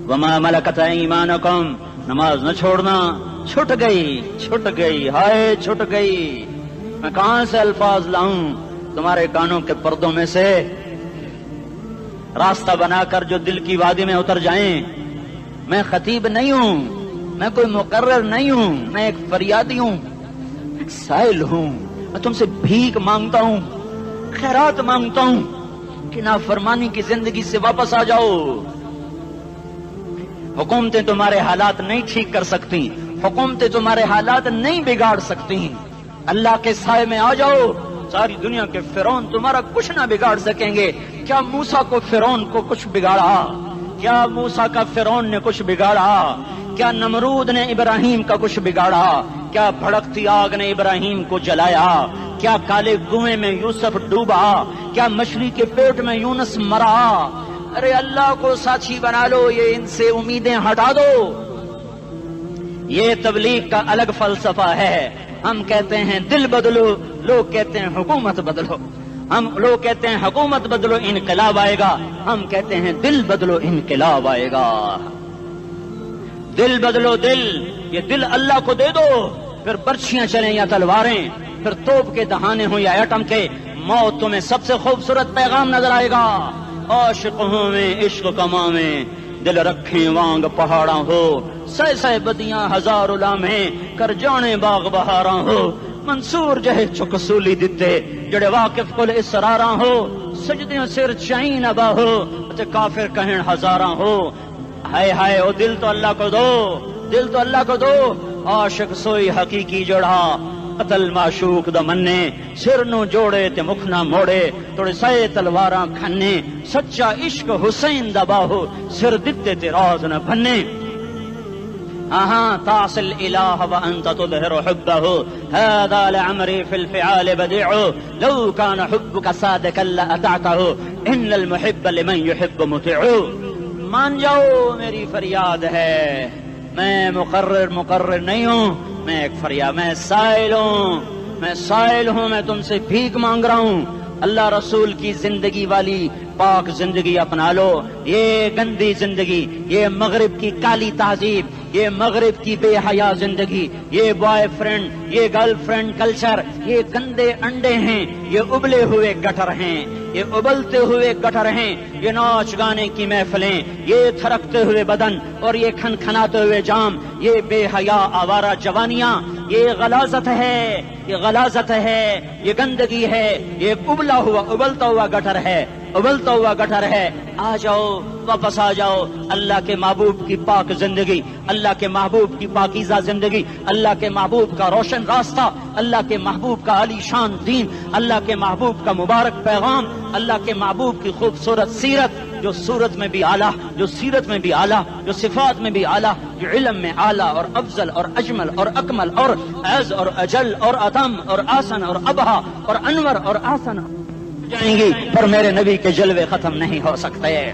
وما ملکت ایمانکم، نماز نہ چھوڑنا۔ چھٹ گئی، ہائے چھٹ گئی۔ میں کہاں سے الفاظ لاؤں تمہارے کانوں کے پردوں میں سے، راستہ بنا کر جو دل کی وادی میں اتر جائیں۔ میں خطیب نہیں ہوں، میں کوئی مقرر نہیں ہوں، میں ایک فریادی ہوں، ایک سائل ہوں۔ میں تم سے بھیک مانگتا ہوں، خیرات مانگتا ہوں کہ نافرمانی کی زندگی سے واپس آ جاؤ۔ حکومتیں تمہارے حالات نہیں ٹھیک کر سکتی، حکومتیں تمہارے حالات نہیں بگاڑ سکتی۔ اللہ کے سائے میں آ جاؤ، ساری دنیا کے فرعون تمہارا کچھ نہ بگاڑ سکیں گے۔ کیا موسیٰ کو فرعون کو کچھ بگاڑا؟ کیا موسیٰ کا فرعون نے کچھ بگاڑا؟ کیا نمرود نے ابراہیم کا کچھ بگاڑا؟ کیا بھڑکتی آگ نے ابراہیم کو جلایا؟ کیا کالے کنویں میں یوسف ڈوبا؟ کیا مچھلی کے پیٹ میں یونس مرا؟ ارے اللہ کو ساتھی بنا لو، یہ ان سے امیدیں ہٹا دو۔ یہ تبلیغ کا الگ فلسفہ ہے۔ ہم کہتے ہیں دل بدلو، لوگ کہتے ہیں حکومت بدلو۔ لوگ کہتے ہیں حکومت بدلو انقلاب آئے گا، ہم کہتے ہیں دل بدلو انقلاب آئے گا۔ دل بدلو، دل، یہ دل اللہ کو دے دو، پھر برچیاں چلیں یا تلواریں، پھر توپ کے دہانے ہوں یا ایٹم کے، موت تمہیں سب سے خوبصورت پیغام نظر آئے گا۔ عاشق ہوں میں عشق کما میں، دل رکھیں وانگ پہاڑاں ہو، سہ بدیاں ہزار لامہیں، کر جانے باغ بہاراں ہو، منصور جہے چکسولی دتے، جڑے واقف کل اسراراں ہو، سجدیوں سر چائیں ابا ہو، تے کافر کہیں ہزاراں ہو۔ ہائے ہائے، او دل تو اللہ کو دو، دل تو اللہ کو دو۔ عاشق سوئی حقیقی جڑا، قتل معشوق دا مننے، سر نو جوڑے تے مکھ نہ موڑے، توڑے سائے تلواراں کھنے، سچا عشق حسین دا باہو، سر دتے تے راز نہ بھنے۔ تعصي الإله وأنت تظهر حبه، هذا لعمري في الفعال بديع، لو كان حبك صادقا لأطعته، إن المحب لمن يحب مطيع۔ مان جاؤ میری فریاد ہے، میں مقرر نہیں ہوں، میں ایک فریاد، میں سائل ہوں، میں تم سے بھیک مانگ رہا ہوں۔ اللہ رسول کی زندگی والی پاک زندگی اپنا لو۔ یہ گندی زندگی، یہ مغرب کی کالی تہذیب، یہ مغرب کی بے حیا زندگی، یہ بوائے فرینڈ، یہ گرل فرینڈ کلچر، یہ گندے انڈے ہیں، یہ ابلے ہوئے گٹر ہیں، یہ ابلتے ہوئے گٹر ہیں، یہ ناچ گانے کی محفلیں، یہ تھرکتے ہوئے بدن اور یہ کھنکھناتے ہوئے جام، یہ بے حیا آوارہ جوانیاں، یہ غلاظت ہے، یہ غلاظت ہے، یہ گندگی ہے، یہ ابلتا ہوا گٹر ہے، ابلتا ہوا گٹر ہے۔ آ جاؤ، واپس آ جاؤ، اللہ کے محبوب کی پاک زندگی، اللہ کے محبوب کی پاکیزہ زندگی، اللہ کے محبوب کا روشن راستہ، اللہ کے محبوب کا عالی شان دین، اللہ کے محبوب کا مبارک پیغام، اللہ کے محبوب کی خوبصورت سیرت، جو صورت میں بھی اعلیٰ، جو سیرت میں بھی اعلیٰ، جو صفات میں بھی اعلیٰ، جو علم میں اعلیٰ اور افضل اور اجمل اور اکمل اور اعز اور اجل اور اتم اور آسن اور ابہا اور انور اور آسن جائیں گی، پر میرے نبی کے جلوے ختم نہیں ہو سکتے۔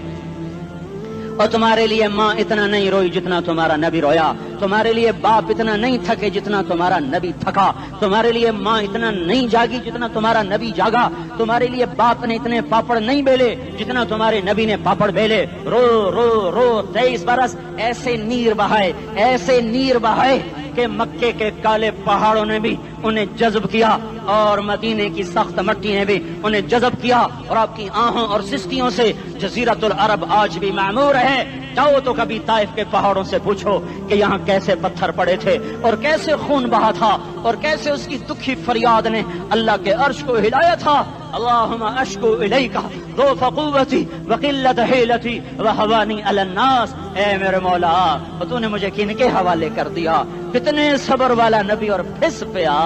اور تمہارے لیے ماں اتنا نہیں روئی جتنا تمہارا نبی رویا، تمہارے لیے باپ اتنا نہیں تھکے جتنا تمہارا نبی تھکا، تمہارے لیے ماں اتنا نہیں جاگی جتنا تمہارا نبی جاگا، تمہارے لیے باپ نے اتنے پاپڑ نہیں بیلے جتنا تمہارے نبی نے پاپڑ بیلے۔ رو رو رو 23 برس ایسے نیر بہائے، ایسے نیر بہائے کہ مکے کے کالے پہاڑوں نے بھی انہیں جذب کیا اور مدینے کی سخت مٹی نے بھی انہیں جذب کیا، اور آپ کی آہوں اور سستیوں سے جزیرۃ العرب آج بھی معمور ہے۔ جاؤ تو کبھی طائف کے پہاڑوں سے پوچھو کہ یہاں کیسے پتھر پڑے تھے اور کیسے خون بہا تھا اور کیسے اس کی دکھی فریاد نے اللہ کے عرش کو ہلایا تھا۔ اللہم اشکو الیک ضعف قوتی وقلت حیلتی وہوانی علی الناس، اے میرے مولا تو نے مجھے کن کے حوالے کر دیا؟ کتنے صبر والا نبی، اور پھس پیا،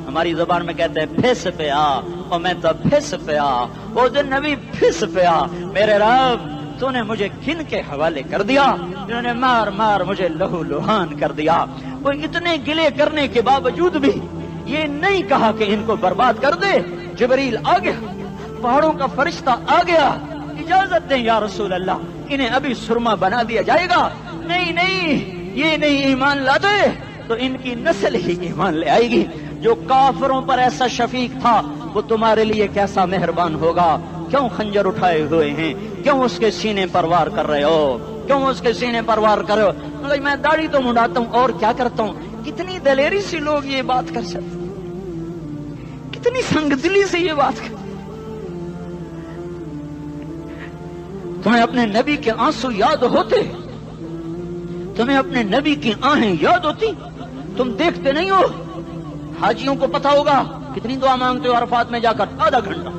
ہماری زبان میں کہتے ہیں پھس پیا، اور میں تو پھس پیا، وہ دن نبی پھس پیا، میرے رب تو نے مجھے کن کے حوالے کر دیا جنہوں نے مار مار مجھے لہو لہان کر دیا۔ وہ اتنے گلے کرنے کے باوجود بھی یہ نہیں کہا کہ ان کو برباد کر دے۔ جبریل آ گیا، پہاڑوں کا فرشتہ آ گیا، اجازت دیں یا رسول اللہ، انہیں ابھی سرما بنا دیا جائے گا۔ نہیں نہیں، یہ نہیں ایمان لاتے تو ان کی نسل ہی ایمان لے آئے گی۔ جو کافروں پر ایسا شفیق تھا وہ تمہارے لیے کیسا مہربان ہوگا۔ کیوں خنجر اٹھائے ہوئے ہیں؟ کیوں اس کے سینے پر وار کر رہے ہو؟ کیوں اس کے سینے پر وار کر رہے ہو؟ میں داڑھی تو منڈاتا ہوں اور کیا کرتا ہوں۔ کتنی دلیری سے لوگ یہ بات کر سکتے، کتنی سنگ دلی سے یہ بات کر۔ تمہیں اپنے نبی کے آنسو یاد ہوتے؟ تمہیں اپنے نبی کی آہیں یاد ہوتی؟ تم دیکھتے نہیں ہو؟ حاجیوں کو پتا ہوگا کتنی دعا مانگتے ہو عرفات میں جا کر؟ آدھا گھنٹہ،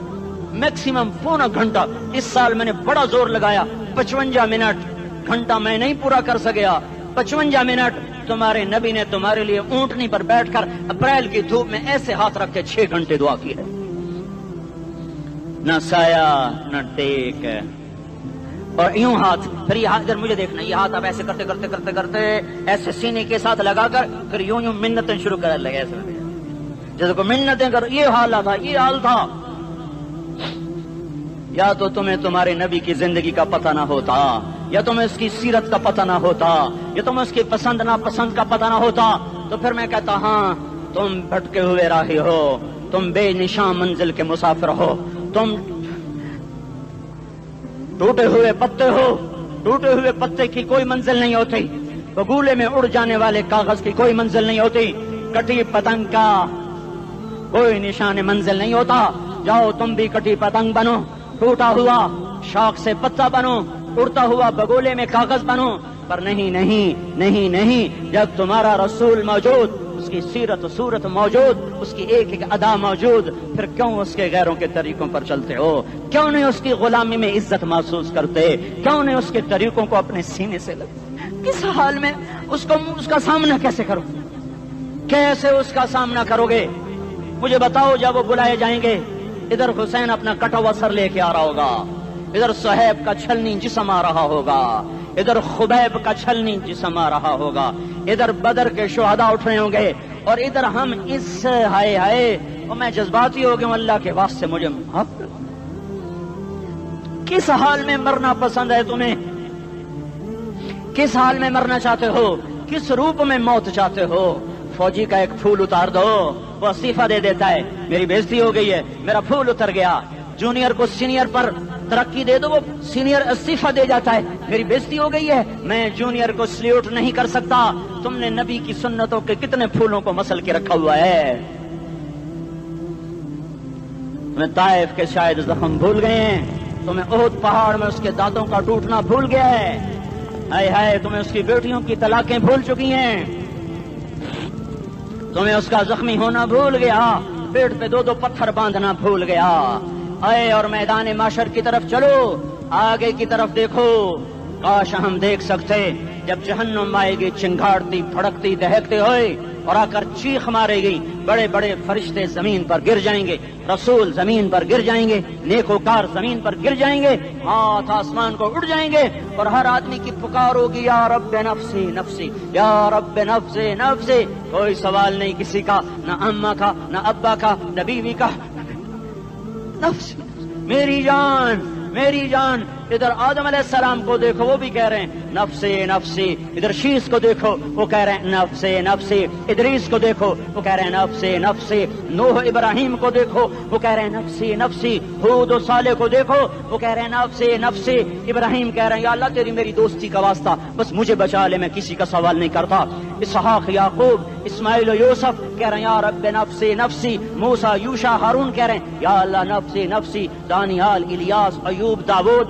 میکسیمم پونا گھنٹہ۔ اس سال میں نے بڑا زور لگایا، 55 منٹ، گھنٹہ میں نہیں پورا کر سکیا، 55 منٹ تمہارے نبی نے تمہارے لیے اونٹنی پر بیٹھ کر اپریل کی دھوپ میں ایسے ہاتھ رکھ کے 6 گھنٹے دعا کی ہے۔ نہ سایہ نہ ٹیک، اور یوں ہاتھ، پھر یہ ہاتھ ادھر مجھے دیکھنا، یہ ہاتھ اب ایسے کرتے کرتے کرتے کرتے ایسے سینے کے ساتھ لگا کر پھر یوں یوں منتیں شروع کر لگے، ایسے جیسے کو منتیں کر۔ یہ حال تھا، یہ حال تھا۔ یا تو تمہیں تمہارے نبی کی زندگی کا پتہ نہ ہوتا، یا تمہیں اس کی سیرت کا پتہ نہ ہوتا، یا تمہیں اس کی پسند ناپسند کا پتہ نہ ہوتا، تو پھر میں کہتا ہاں تم بھٹکے ہوئے راہی ہو، تم بے نشان منزل کے مسافر ہو، تم ٹوٹے ہوئے پتے ہو۔ ٹوٹے ہوئے پتے کی کوئی منزل نہیں ہوتی، بگولے میں اڑ جانے والے کاغذ کی کوئی منزل نہیں ہوتی، کٹی پتنگ کا کوئی نشان منزل نہیں ہوتا۔ جاؤ تم بھی کٹی پتنگ بنو، ٹوٹا ہوا شاخ سے پتا بنو، اڑتا ہوا بگولے میں کاغذ بنو، پر نہیں نہیں نہیں نہیں، جب تمہارا رسول موجود، اس کی سیرت و صورت موجود، اس کی ایک ایک ادا موجود، پھر کیوں اس کے غیروں کے طریقوں پر چلتے ہو؟ کیوں نہیں اس کی غلامی میں عزت محسوس کرتے؟ کیوں نہیں اس کے طریقوں کو اپنے سینے سے لگتے؟ کس حال میں اس کا سامنا کیسے کرو؟ کیسے اس کا سامنا کرو گے؟ مجھے بتاؤ، جب وہ بلائے جائیں گے، ادھر حسین اپنا کٹا ہوا سر لے کے آ رہا ہوگا، ادھر صہیب کا چھلنی جسم آ رہا ہوگا، ادھر خبیب کا چھلنی جسم آ رہا ہوگا، ادھر بدر کے شہداء اٹھ رہے ہوں گے، اور ادھر ہم اس ہائے ہائے، اور میں جذباتی ہو گیا ہوں، اللہ کے واسطے مجھے معاف کر۔ کس حال میں مرنا پسند ہے تمہیں؟ کس حال میں مرنا چاہتے ہو؟ کس روپ میں موت چاہتے ہو؟ فوجی کا ایک پھول اتار دو، وہ استعفیٰ دے دیتا ہے، میری بےزتی ہو گئی ہے، میرا پھول اتر گیا۔ جونیئر کو سینئر پر ترقی دے دو، وہ سینئر استعفیٰ دے جاتا ہے، میری بےزتی ہو گئی ہے، میں جونیئر کو سلیوٹ نہیں کر سکتا۔ تم نے نبی کی سنتوں کے کتنے پھولوں کو مسل کے رکھا ہوا ہے؟ تمہیں طائف کے شاید زخم بھول گئے ہیں، تمہیں احد پہاڑ میں اس کے دانتوں کا ٹوٹنا بھول گیا ہے، ہائے ہائے تمہیں اس کی بیٹیوں کی طلاقیں بھول چکی ہیں، تمہیں اس کا زخمی ہونا بھول گیا، پیٹ پہ 2 پتھر باندھنا بھول گیا۔ آئے اور میدان معاشر کی طرف چلو، آگے کی طرف دیکھو۔ کاش ہم دیکھ سکتے جب جہنم آئے گی چنگاڑتی بھڑکتی دہکتے ہوئے اور آ کر چیخ مارے گی، بڑے بڑے فرشتے زمین پر گر جائیں گے، رسول زمین پر گر جائیں گے، نیکوکار زمین پر گر جائیں گے، ہاتھ آسمان کو اڑ جائیں گے، اور ہر آدمی کی پکار ہوگی، یا رب نفسی نفسی، یا رب نفسی نفسی۔ کوئی سوال نہیں کسی کا، نہ اماں کا، نہ ابا کا، نہ بیوی کا، نفس، میری جان میری جان۔ ادھر آدم علیہ السلام کو دیکھو وہ بھی کہہ رہے ہیں نفسی نفسی، ادھر شیس کو دیکھو وہ کہہ رہے ہیں نفسی نفسی، ادریس کو دیکھو وہ کہہ رہے ہیں نفسی نفسی، نوح ابراہیم کو دیکھو وہ کہہ رہے ہیں نفسی نفسی، ہود و صالح کو دیکھو وہ کہہ رہے ہیں نفسی نفسی، ابراہیم کہہ رہے ہیں یا اللہ تیری میری دوستی کا واسطہ بس مجھے بچا لے، میں کسی کا سوال نہیں کرتا، اسحاق یعقوب اسماعیل و یوسف کہہ رہے ہیں یا رب نفسی نفسی، موسیٰ یوشع ہارون کہہ رہے ہیں یا اللہ نفسی نفسی، دانیال الیاس ایوب داود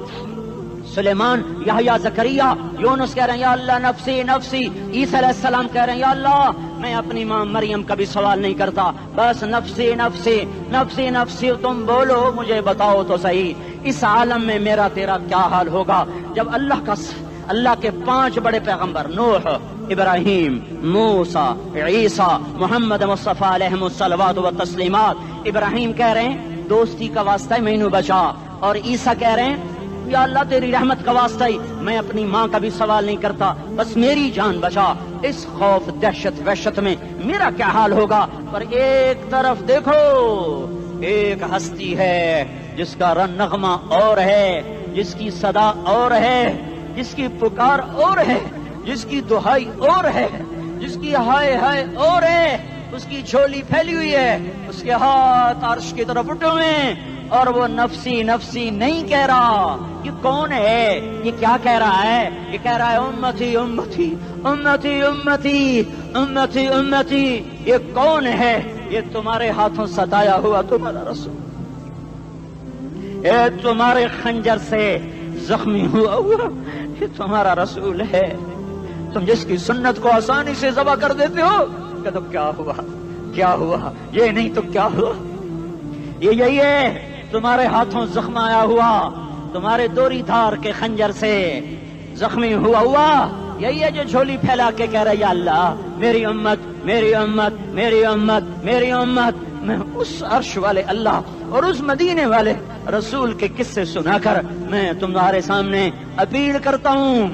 سلیمان یحییٰ زکریا یونس کہہ رہے ہیں یا اللہ نفسی نفسی، عیسیٰ علیہ السلام کہہ رہے ہیں یا اللہ میں اپنی ماں مریم کا بھی سوال نہیں کرتا بس نفسی نفسی نفسی نفسی، تم بولو مجھے بتاؤ تو صحیح اس عالم میں میرا تیرا کیا حال ہوگا جب اللہ کے 5 بڑے پیغمبر نوح ابراہیم موسیٰ عیسیٰ محمد مصطفیٰ علیہ الصلوات و تسلیمات، ابراہیم کہہ رہے ہیں دوستی کا واسطہ ہی مینوں بچا، اور عیسیٰ کہہ رہے ہیں یا اللہ تیری رحمت کا واسطہ ہی میں اپنی ماں کا بھی سوال نہیں کرتا بس میری جان بچا، اس خوف دہشت وحشت میں میرا کیا حال ہوگا۔ پر ایک طرف دیکھو ایک ہستی ہے جس کا نغمہ اور ہے، جس کی صدا اور ہے، جس کی پکار اور ہے، جس کی دہائی اور ہے، جس کی ہائے ہائے اور ہے، اس کی جھولی پھیلی ہوئی ہے، اس کے ہاتھ عرش کی طرف اٹھے ہوئے ہیں اور وہ نفسی نفسی نہیں کہہ رہا۔ یہ کون ہے؟ یہ کیا کہہ رہا ہے؟ یہ کہہ رہا ہے امتی امتی امتی امتی امتی امتی۔ یہ کون ہے؟ یہ تمہارے ہاتھوں ستایا ہوا تمہارا رسول، یہ تمہارے خنجر سے زخمی ہوا یہ تمہارا رسول ہے، تم جس کی سنت کو آسانی سے ذبح کر دیتے ہو کہ تو کیا ہوا کیا ہوا، یہ نہیں تو کیا ہوا، یہ یہی ہے تمہارے ہاتھوں زخم آیا ہوا، تمہارے دوری دھار کے خنجر سے زخمی ہوا یہی ہے جو جھولی پھیلا کے کہہ رہا ہے یا اللہ میری امت میری امت میری امت میری امت۔ میں اس عرش والے اللہ اور اس مدینے والے رسول کے قصے سنا کر میں تمہارے سامنے اپیل کرتا ہوں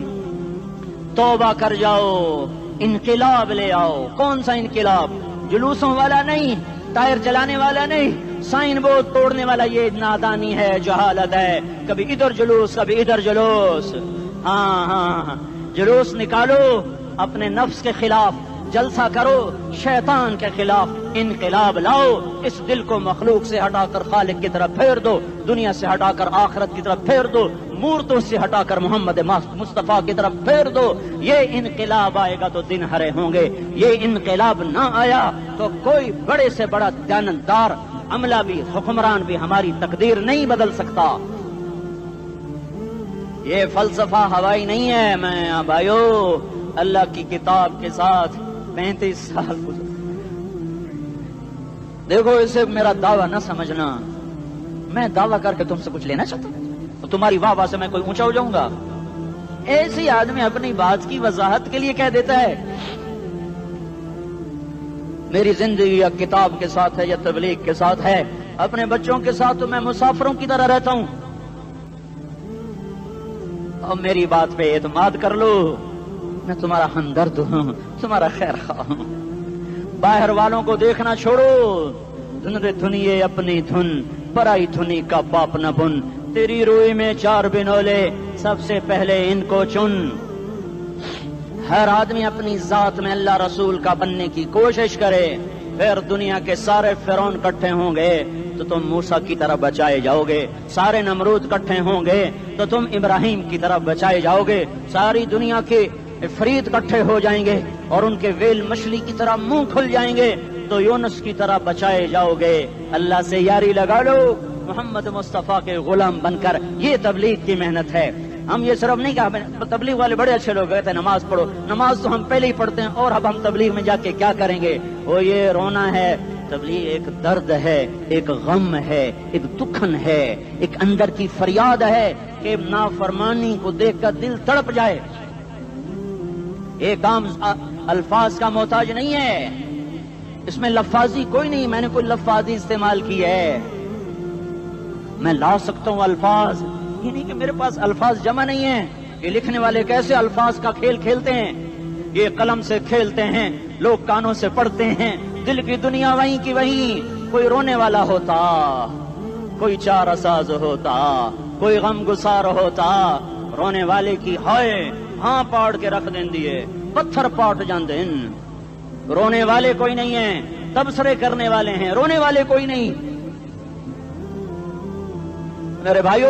توبہ کر جاؤ، انقلاب لے آؤ۔ کون سا انقلاب؟ جلوسوں والا نہیں، ٹائر چلانے والا نہیں، سائن بورڈ توڑنے والا، یہ نادانی ہے جہالت ہے، کبھی ادھر جلوس کبھی ادھر جلوس۔ ہاں جلوس نکالو اپنے نفس کے خلاف، جلسہ کرو شیطان کے خلاف، انقلاب لاؤ، اس دل کو مخلوق سے ہٹا کر خالق کی طرف پھیر دو، دنیا سے ہٹا کر آخرت کی طرف پھیر دو، مورتوں سے ہٹا کر محمد مصطفیٰ کی طرف پھیر دو۔ یہ انقلاب آئے گا تو دن ہرے ہوں گے، یہ انقلاب نہ آیا تو کوئی بڑے سے بڑا دیانتدار عملہ بھی حکمران بھی ہماری تقدیر نہیں بدل سکتا۔ یہ فلسفہ ہوائی نہیں ہے۔ میں بھائیو اللہ کی کتاب کے ساتھ 35 سال گزر، دیکھو اسے میرا دعویٰ نہ سمجھنا، میں دعویٰ کر کے تم سے کچھ لینا چاہتا ہوں تو تمہاری واہ سے میں کوئی اونچا ہو جاؤں گا؟ ایسی آدمی اپنی بات کی وضاحت کے لیے کہہ دیتا ہے میری زندگی یا کتاب کے ساتھ ہے یا تبلیغ کے ساتھ ہے، اپنے بچوں کے ساتھ تو میں مسافروں کی طرح رہتا ہوں، اور میری بات پہ اعتماد کر لو، میں تمہارا ہمدرد ہوں، تمہارا خیر خواہ ہوں۔ باہر والوں کو دیکھنا چھوڑو، دھنیے اپنی دھن، پرائی دھنی کا باپ نہ بن، تیری روئی میں 4 بنولے، سب سے پہلے ان کو چن۔ ہر آدمی اپنی ذات میں اللہ رسول کا بننے کی کوشش کرے، پھر دنیا کے سارے فرعون اکٹھے ہوں گے تو تم موسیٰ کی طرح بچائے جاؤ گے، سارے نمرود اکٹھے ہوں گے تو تم ابراہیم کی طرح بچائے جاؤ گے، ساری دنیا کے افریت اکٹھے ہو جائیں گے اور ان کے ویل مچھلی کی طرح منہ کھل جائیں گے تو یونس کی طرح بچائے جاؤ گے۔ اللہ سے یاری لگا لو، محمد مصطفیٰ کے غلام بن کر، یہ تبلیغ کی محنت ہے۔ ہم یہ صرف نہیں کہا تبلیغ والے بڑے اچھے لوگ کہتے ہیں نماز پڑھو، نماز تو ہم پہلے ہی پڑھتے ہیں اور اب ہم تبلیغ میں جا کے کیا کریں گے؟ وہ یہ رونا ہے، تبلیغ ایک درد ہے، ایک غم ہے، ایک دکھن ہے، ایک اندر کی فریاد ہے کہ نافرمانی کو دیکھ کر دل تڑپ جائے۔ ایک عام الفاظ کا محتاج نہیں ہے، اس میں لفاظی کوئی نہیں، میں نے کوئی لفاظی استعمال کی ہے، میں لا سکتا ہوں الفاظ، یہ نہیں کہ میرے پاس الفاظ جمع نہیں ہیں۔ یہ لکھنے والے کیسے الفاظ کا کھیل کھیلتے ہیں، یہ قلم سے کھیلتے ہیں، لوگ کانوں سے پڑھتے ہیں، دل کی دنیا وہیں کی وہیں، کوئی رونے والا ہوتا، کوئی چارہ ساز ہوتا، کوئی غم گسار ہوتا رونے والے کی ہائے ہاں پاڑ کے رکھ دیں دیے پتھر پاٹ جاندے رونے والے کوئی نہیں ہیں تبصرے کرنے والے ہیں رونے والے کوئی نہیں میرے بھائیو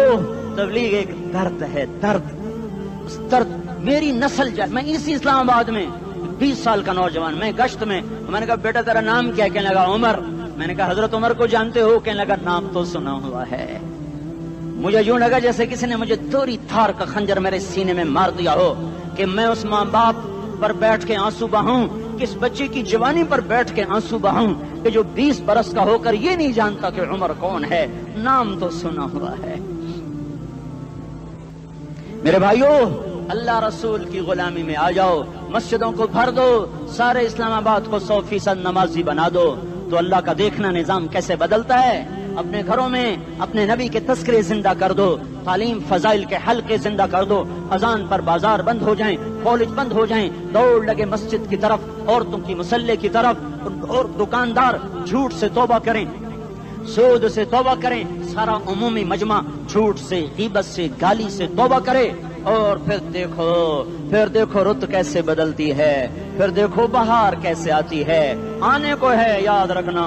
تبلیغ ایک درد ہے درد اس درد میری نسل جائے میں اسی اسلام آباد میں 20 سال کا نوجوان میں گشت میں نے کہا بیٹا تیرا نام کیا کہنے لگا عمر میں نے کہا حضرت عمر کو جانتے ہو کہنے لگا نام تو سنا ہوا ہے مجھے یوں لگا جیسے کسی نے مجھے دوری تھار کا خنجر میرے سینے میں مار دیا ہو کہ میں اس ماں باپ پر بیٹھ کے آنسو بہاؤں کس بچے کی جوانی پر بیٹھ کے آنسو بہاؤں کہ جو 20 برس کا ہو کر یہ نہیں جانتا کہ عمر کون ہے نام تو سنا ہوا ہے میرے بھائیو اللہ رسول کی غلامی میں آ جاؤ مسجدوں کو بھر دو سارے اسلام آباد کو 100% نمازی بنا دو تو اللہ کا دیکھنا نظام کیسے بدلتا ہے اپنے گھروں میں اپنے نبی کے تذکرے زندہ کر دو تعلیم فضائل کے حلقے زندہ کر دو اذان پر بازار بند ہو جائیں کالج بند ہو جائیں دوڑ لگے مسجد کی طرف عورتوں کی مسلح کی طرف اور دکاندار جھوٹ سے توبہ کریں سود سے توبہ کریں سارا عمومی مجمع جھوٹ سے غیبت سے گالی سے توبہ کرے اور پھر دیکھو رت کیسے بدلتی ہے پھر دیکھو بہار کیسے آتی ہے آنے کو ہے یاد رکھنا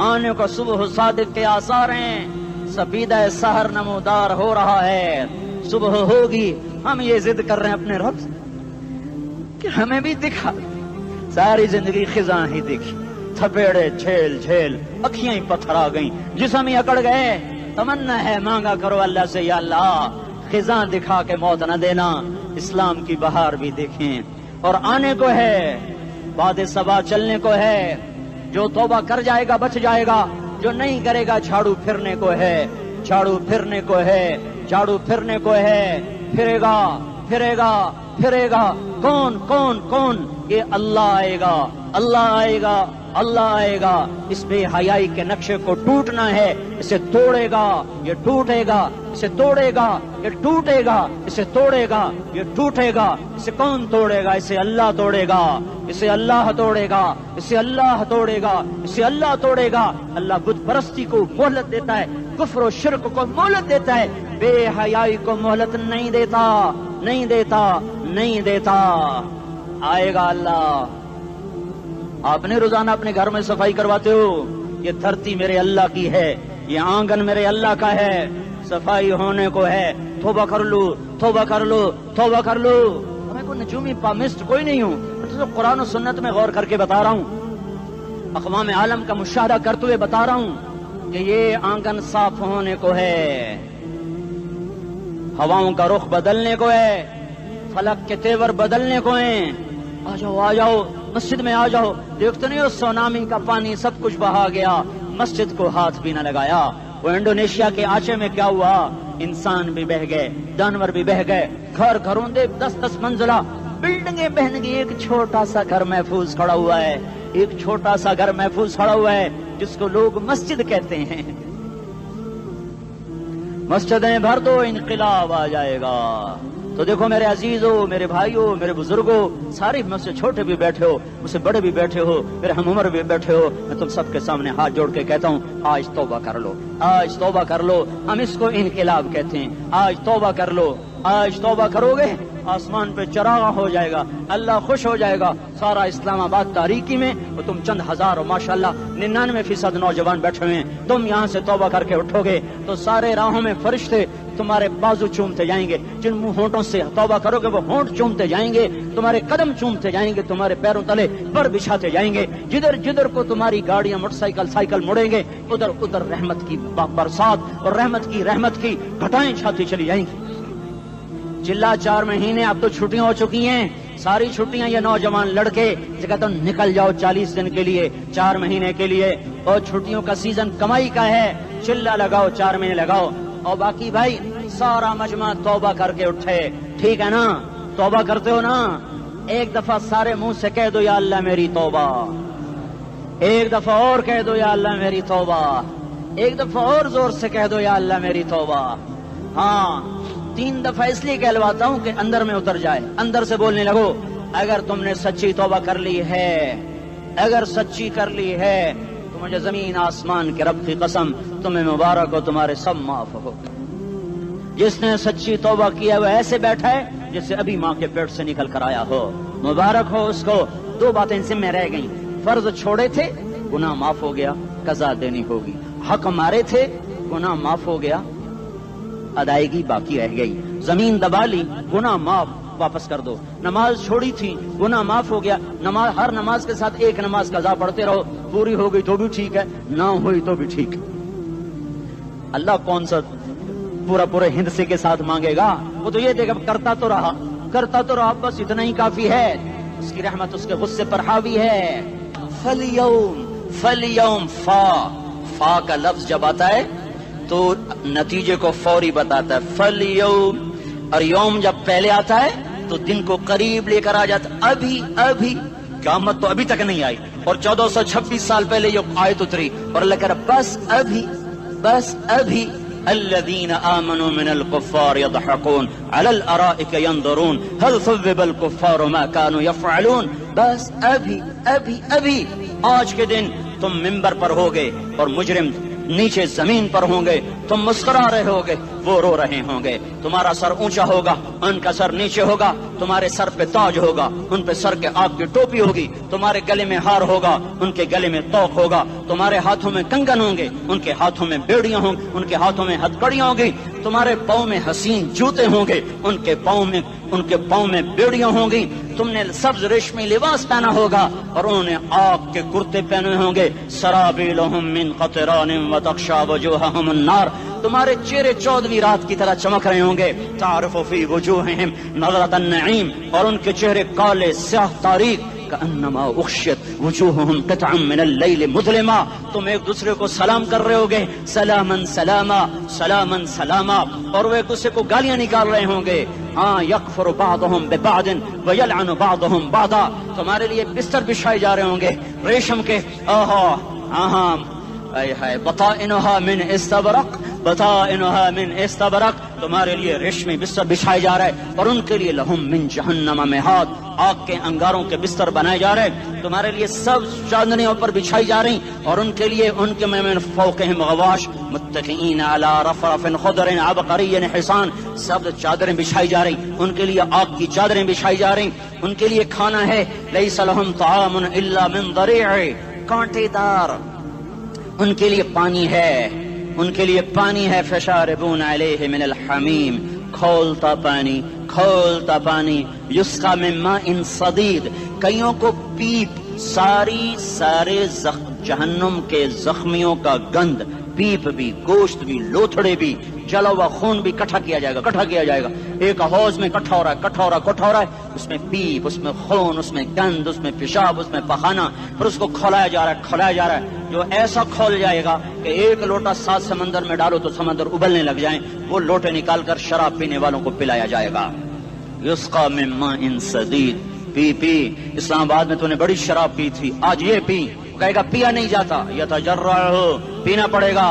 آنے کو صبح صادق کے آثار ہیں سفیدہ سحر نمودار ہو رہا ہے صبح ہوگی ہم یہ ضد کر رہے ہیں اپنے رب کہ ہمیں بھی دکھا ساری زندگی خزاں ہی دیکھی تھپیڑے جھیل جھیل اکھیاں ہی پتھر آ گئیں جسم ہی اکڑ گئے تمنا ہے مانگا کرو اللہ سے یا اللہ خزاں دکھا کے موت نہ دینا اسلام کی بہار بھی دیکھیں اور آنے کو ہے باد صبا چلنے کو ہے جو توبہ کر جائے گا بچ جائے گا جو نہیں کرے گا جھاڑو پھرنے کو ہے جھاڑو پھرنے کو ہے جھاڑو پھرنے کو ہے پھرے گا پھرے گا پھرے گا کون کون کون یہ اللہ آئے گا اللہ آئے گا اللہ آئے گا اس بے حیائی کے نقشے کو ٹوٹنا ہے اسے توڑے گا یہ ٹوٹے گا اسے توڑے گا یہ ٹوٹے گا اسے توڑے گا یہ ٹوٹے گا اسے کون توڑے گا اسے اللہ توڑے گا اسے اللہ توڑے گا اسے اللہ توڑے گا اسے اللہ توڑے گا اللہ بت پرستی کو مہلت دیتا ہے کفر و شرک کو مہلت دیتا ہے بے حیائی کو مہلت نہیں دیتا نہیں دیتا نہیں دیتا آئے گا اللہ آپ نے روزانہ اپنے گھر میں صفائی کرواتے ہو یہ دھرتی میرے اللہ کی ہے یہ آنگن میرے اللہ کا ہے صفائی ہونے کو ہے توبہ کر لو توبہ کر لو توبہ کر لو میں کوئی نجومی پامسٹ کوئی نہیں ہوں میں تو قرآن و سنت میں غور کر کے بتا رہا ہوں اقوام عالم کا مشاہدہ کرتے ہوئے بتا رہا ہوں کہ یہ آنگن صاف ہونے کو ہے ہواؤں کا رخ بدلنے کو ہے فلک کے تیور بدلنے کو ہیں آ جاؤ مسجد میں آ جاؤ دیکھتے نہیں ہو سونامی کا پانی سب کچھ بہا گیا مسجد کو ہاتھ بھی نہ لگایا وہ انڈونیشیا کے آچے میں کیا ہوا انسان بھی بہ گئے جانور بھی بہ گئے گھر گھروں دے 10 منزلہ بلڈنگیں بہن گئی ایک چھوٹا سا گھر محفوظ کھڑا ہوا ہے ایک چھوٹا سا گھر محفوظ کھڑا ہوا ہے جس کو لوگ مسجد کہتے ہیں مسجدیں بھر دو انقلاب آ جائے گا تو دیکھو میرے عزیزو میرے بھائیو میرے بزرگوں سارے مجھ سے چھوٹے بھی بیٹھے ہو مجھ سے بڑے بھی بیٹھے ہو میرے ہم عمر بھی بیٹھے ہو میں تم سب کے سامنے ہاتھ جوڑ کے کہتا ہوں آج توبہ کر لو آج توبہ کر لو ہم اس کو انقلاب کہتے ہیں آج توبہ کر لو آج توبہ کرو گے آسمان پہ چراغاں ہو جائے گا اللہ خوش ہو جائے گا سارا اسلام آباد تاریکی میں وہ تم چند ہزار ماشاءاللہ 99% نوجوان بیٹھے ہوئے ہیں تم یہاں سے توبہ کر کے اٹھو گے تو سارے راہوں میں فرشتے تمہارے بازو چومتے جائیں گے جن منہ ہونٹوں سے توبہ کرو گے وہ ہونٹ چومتے جائیں گے تمہارے قدم چومتے جائیں گے تمہارے پیروں تلے پر بچھاتے جائیں گے جدھر جدھر کو تمہاری گاڑیاں موٹر سائیکل سائیکل مڑیں گے ادھر ادھر رحمت کی برسات اور رحمت کی گھٹائیں چھاتی چلی جائیں گی چلا 4 مہینے اب تو چھٹیاں ہو چکی ہیں ساری چھٹیاں یہ نوجوان لڑکے جگہ تو نکل جاؤ 40 دن کے لیے 4 مہینے کے لیے اور چھٹیوں کا سیزن کمائی کا ہے چلا لگاؤ 4 مہینے لگاؤ اور باقی بھائی سارا مجمع توبہ کر کے اٹھے ٹھیک ہے نا توبہ کرتے ہو نا ایک دفعہ سارے منہ سے کہہ دو یا اللہ میری توبہ ایک دفعہ اور کہہ دو یا اللہ میری توبہ ایک دفعہ اور زور سے کہہ دو یا اللہ میری توبہ ہاں 3 دفعہ اس لیے کہلواتا ہوں کہ اندر میں اتر جائے اندر سے بولنے لگو اگر تم نے سچی توبہ کر لی ہے اگر سچی کر لی ہے تو مجھے زمین آسمان کے رب کی قسم تمہیں مبارک ہو تمہارے سب معاف ہو جس نے سچی توبہ کیا وہ ایسے بیٹھا ہے جسے ابھی ماں کے پیٹ سے نکل کر آیا ہو. مبارک ہو اس کو. دو باتیں ذمہ رہ گئیں. فرض چھوڑے تھے، گناہ معاف ہو گیا، قضا دینی ہوگی. حق مارے تھے، گناہ معاف ہو گیا، ادائیگی باقی رہ گئی. زمین دبا لی، گناہ معاف، واپس کر دو. نماز چھوڑی تھی، گناہ معاف ہو گیا. نماز، ہر نماز کے ساتھ ایک نماز قضا پڑھتے رہو، پوری ہو گئی تو بھی ٹھیک ہے، نہ ہوئی تو بھی ٹھیک ہے. اللہ کون سا پورے ہند سے کے ساتھ مانگے گا؟ وہ تو یہ دیکھا کرتا تو رہا، بس اتنا ہی کافی ہے. اس کی رحمت اس کے غصے پر حاوی ہے. فَالْيَوْمِ فا کا لفظ جب آتا ہے تو نتیجے کو فوری بتاتا ہے. فَالْيَوْمِ، اور یوم جب پہلے آتا ہے تو دن کو قریب لے کر آ جاتا. ابھی قیامت تو ابھی تک نہیں آئی، اور 1426 سال پہلے یہ آیت اتری، اور اللہ کہہ رہا بس ابھی الذين آمنوا من الكفار يضحكون على الارائك ينظرون هل ثوب الكفار ما كانوا يفعلون. بس ابھی آج کے دن تم منبر پر ہوگے اور مجرم نیچے زمین پر ہوں گے. تم مسکرا رہے ہوگے، وہ رو رہے ہوں گے. تمہارا سر اونچا ہوگا، ان کا سر نیچے ہوگا. تمہارے سر پہ تاج ہوگا، ان پہ سر کے آگ کی ٹوپی ہوگی. تمہارے گلے میں ہار ہوگا، ان کے گلے میں توق ہوگا. تمہارے ہاتھوں میں کنگن ہوں گے، ان کے ہاتھوں میں بیڑیاں ہوں گی، ان کے ہاتھوں میں ہتکڑیاں ہوں گی. تمہارے پاؤں میں حسین جوتے ہوں گے، ان کے پاؤں میں بیڑیاں ہوں گی. تم نے سبز ریشمی لباس پہنا ہوگا اور انہوں نے آگ کے کرتے پہنے ہوں گے. سرابیلہم من قطران وتغشا وجوہہم النار. تمہارے چہرے 14ویں رات کی طرح چمک رہے ہوں گے. تعرف فی وجوہہم نظرۃ النعیم، اور ان کے چہرے کالے سیاہ تاریک. کأنما اغشیت وجوہہم قطعا من اللیل مظلما. تم ایک دوسرے کو سلام کر رہے ہوگے، سلامن سلاما سلامن سلاما، اور وہ ایک دوسرے کو گالیاں نکال رہے ہوں گے. ہاں یکفر بعضهم ببعض ویلعن بعضهم بعضا. تمہارے لیے بستر بچھائے جا رہے ہوں گے ریشم کے. بطائنها من استبرق، تمہارے لیے ریشمی بستر بچھائے جا رہے ہیں. اور ان کے لیے لہم من جہنم مہاد، آگ کے انگاروں کے بستر بنائے جا رہے ہیں. تمہارے لیے سب چاندنیوں پر بچھائی جا رہی، اور ان کے لیے ان کے من فوقہم غواش متکئین علی رفرف خضر عبقری حصان. سب چادریں بچھائی جا رہی، ان کے لیے آگ کی چادریں بچھائی جا رہی. ان کے لیے کھانا ہے لیس لہم طعام الا من ضریع، کانٹے دار. ان کے لیے پانی ہے، فشاربون علیہ من الحمیم، کھولتا پانی. یسقا من ماء صدید، کئیوں کو پیپ، سارے جہنم کے زخمیوں کا گند، پیپ بھی، گوشت بھی، لوتھڑے بھی، جلا ہوا خون بھی کٹھا کیا جائے گا. ایک حوض میں کٹھا ہو رہا ہے، اس میں پیپ، اس میں خون، اس میں گند، اس میں پیشاب، اس میں پخانہ، پھر اس کو کھولایا جا رہا ہے. جو ایسا کھول جائے گا کہ ایک لوٹا 7 سمندر میں ڈالو تو سمندر ابلنے لگ جائیں، وہ لوٹے نکال کر شراب پینے والوں کو پلایا جائے گا. یسقا من ماء صدید، پی. اسلام آباد میں تو نے بڑی شراب پی تھی، آج یہ پی. کہے گا پیا نہیں جاتا، یتجرعہ، پینا پڑے گا.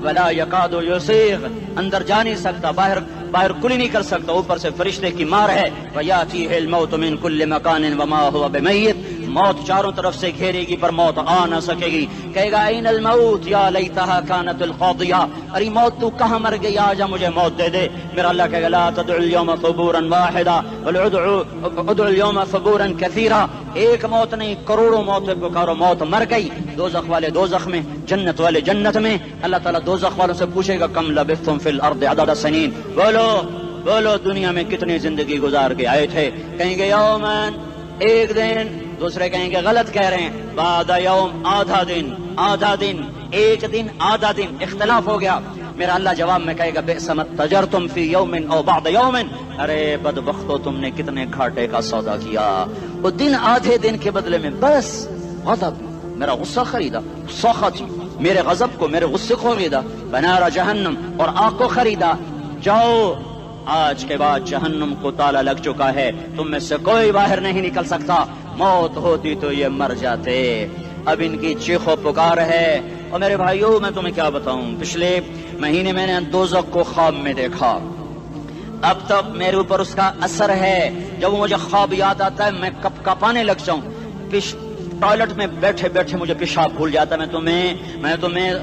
ولا یکاد یسیغ، اندر جا نہیں سکتا، باہر کلی نہیں کر سکتا، اوپر سے فرشتے کی مار ہے. ویاتیہ الموت من کل مکان وما هو بمیت، موت چاروں طرف سے گھیرے گی پر موت آ نہ سکے گی. کہے گا این الموت یا لیتہا کانت القاضیہ، ارے موت تو کہاں مر گئی، آجا مجھے موت دے دے. میرا اللہ کہے گا لا تدعو اليوم ثبورا واحدا بل ادعو اليوم ثبورا کثیرا. ایک موت نہیں، کروڑوں موتیں پکارو. موت مر گئی، دوزخ والے دوزخ میں، جنت والے جنت میں. اللہ تعالیٰ دوزخ والوں سے پوچھے گا کم لبثتم فی الارض عدد سنین، بولو دنیا میں کتنی زندگی گزار کے آئے تھے. کہیں گے یومن، ایک دن. دوسرے کہیں گے غلط کہہ رہے ہیں، بعد یوم، آدھا دن، ایک دن، آدھا دن. اختلاف ہو گیا. میرا اللہ جواب میں کہے گا بئس ما تجرتم فی یوم او بعد یوم، ارے بدبختو تم نے کتنے گھاٹے کا سودا کیا. وہ دن، آدھے دن کے بدلے میں بس غضب، میرا غصہ خریدا، سخط، میرے غضب کو، میرے غصے کو خریدا. بنار جہنم، اور آگ کو خریدا. جاؤ، آج کے بعد جہنم کو تالا لگ چکا ہے، تم میں سے کوئی باہر نہیں نکل سکتا. موت ہوتی تو یہ مر جاتے. اب ان کی چیخ و پکار ہے. اور میرے بھائیوں، میں تمہیں کیا بتاؤں، پچھلے مہینے میں نے دوزخ کو خواب میں دیکھا. اب تک میرے اوپر اس کا اثر ہے. جب مجھے خواب یاد آتا ہے میں کپ کپانے لگ جاؤں. ٹوائلٹ میں بیٹھے مجھے پیشاب بھول جاتا. میں تمہیں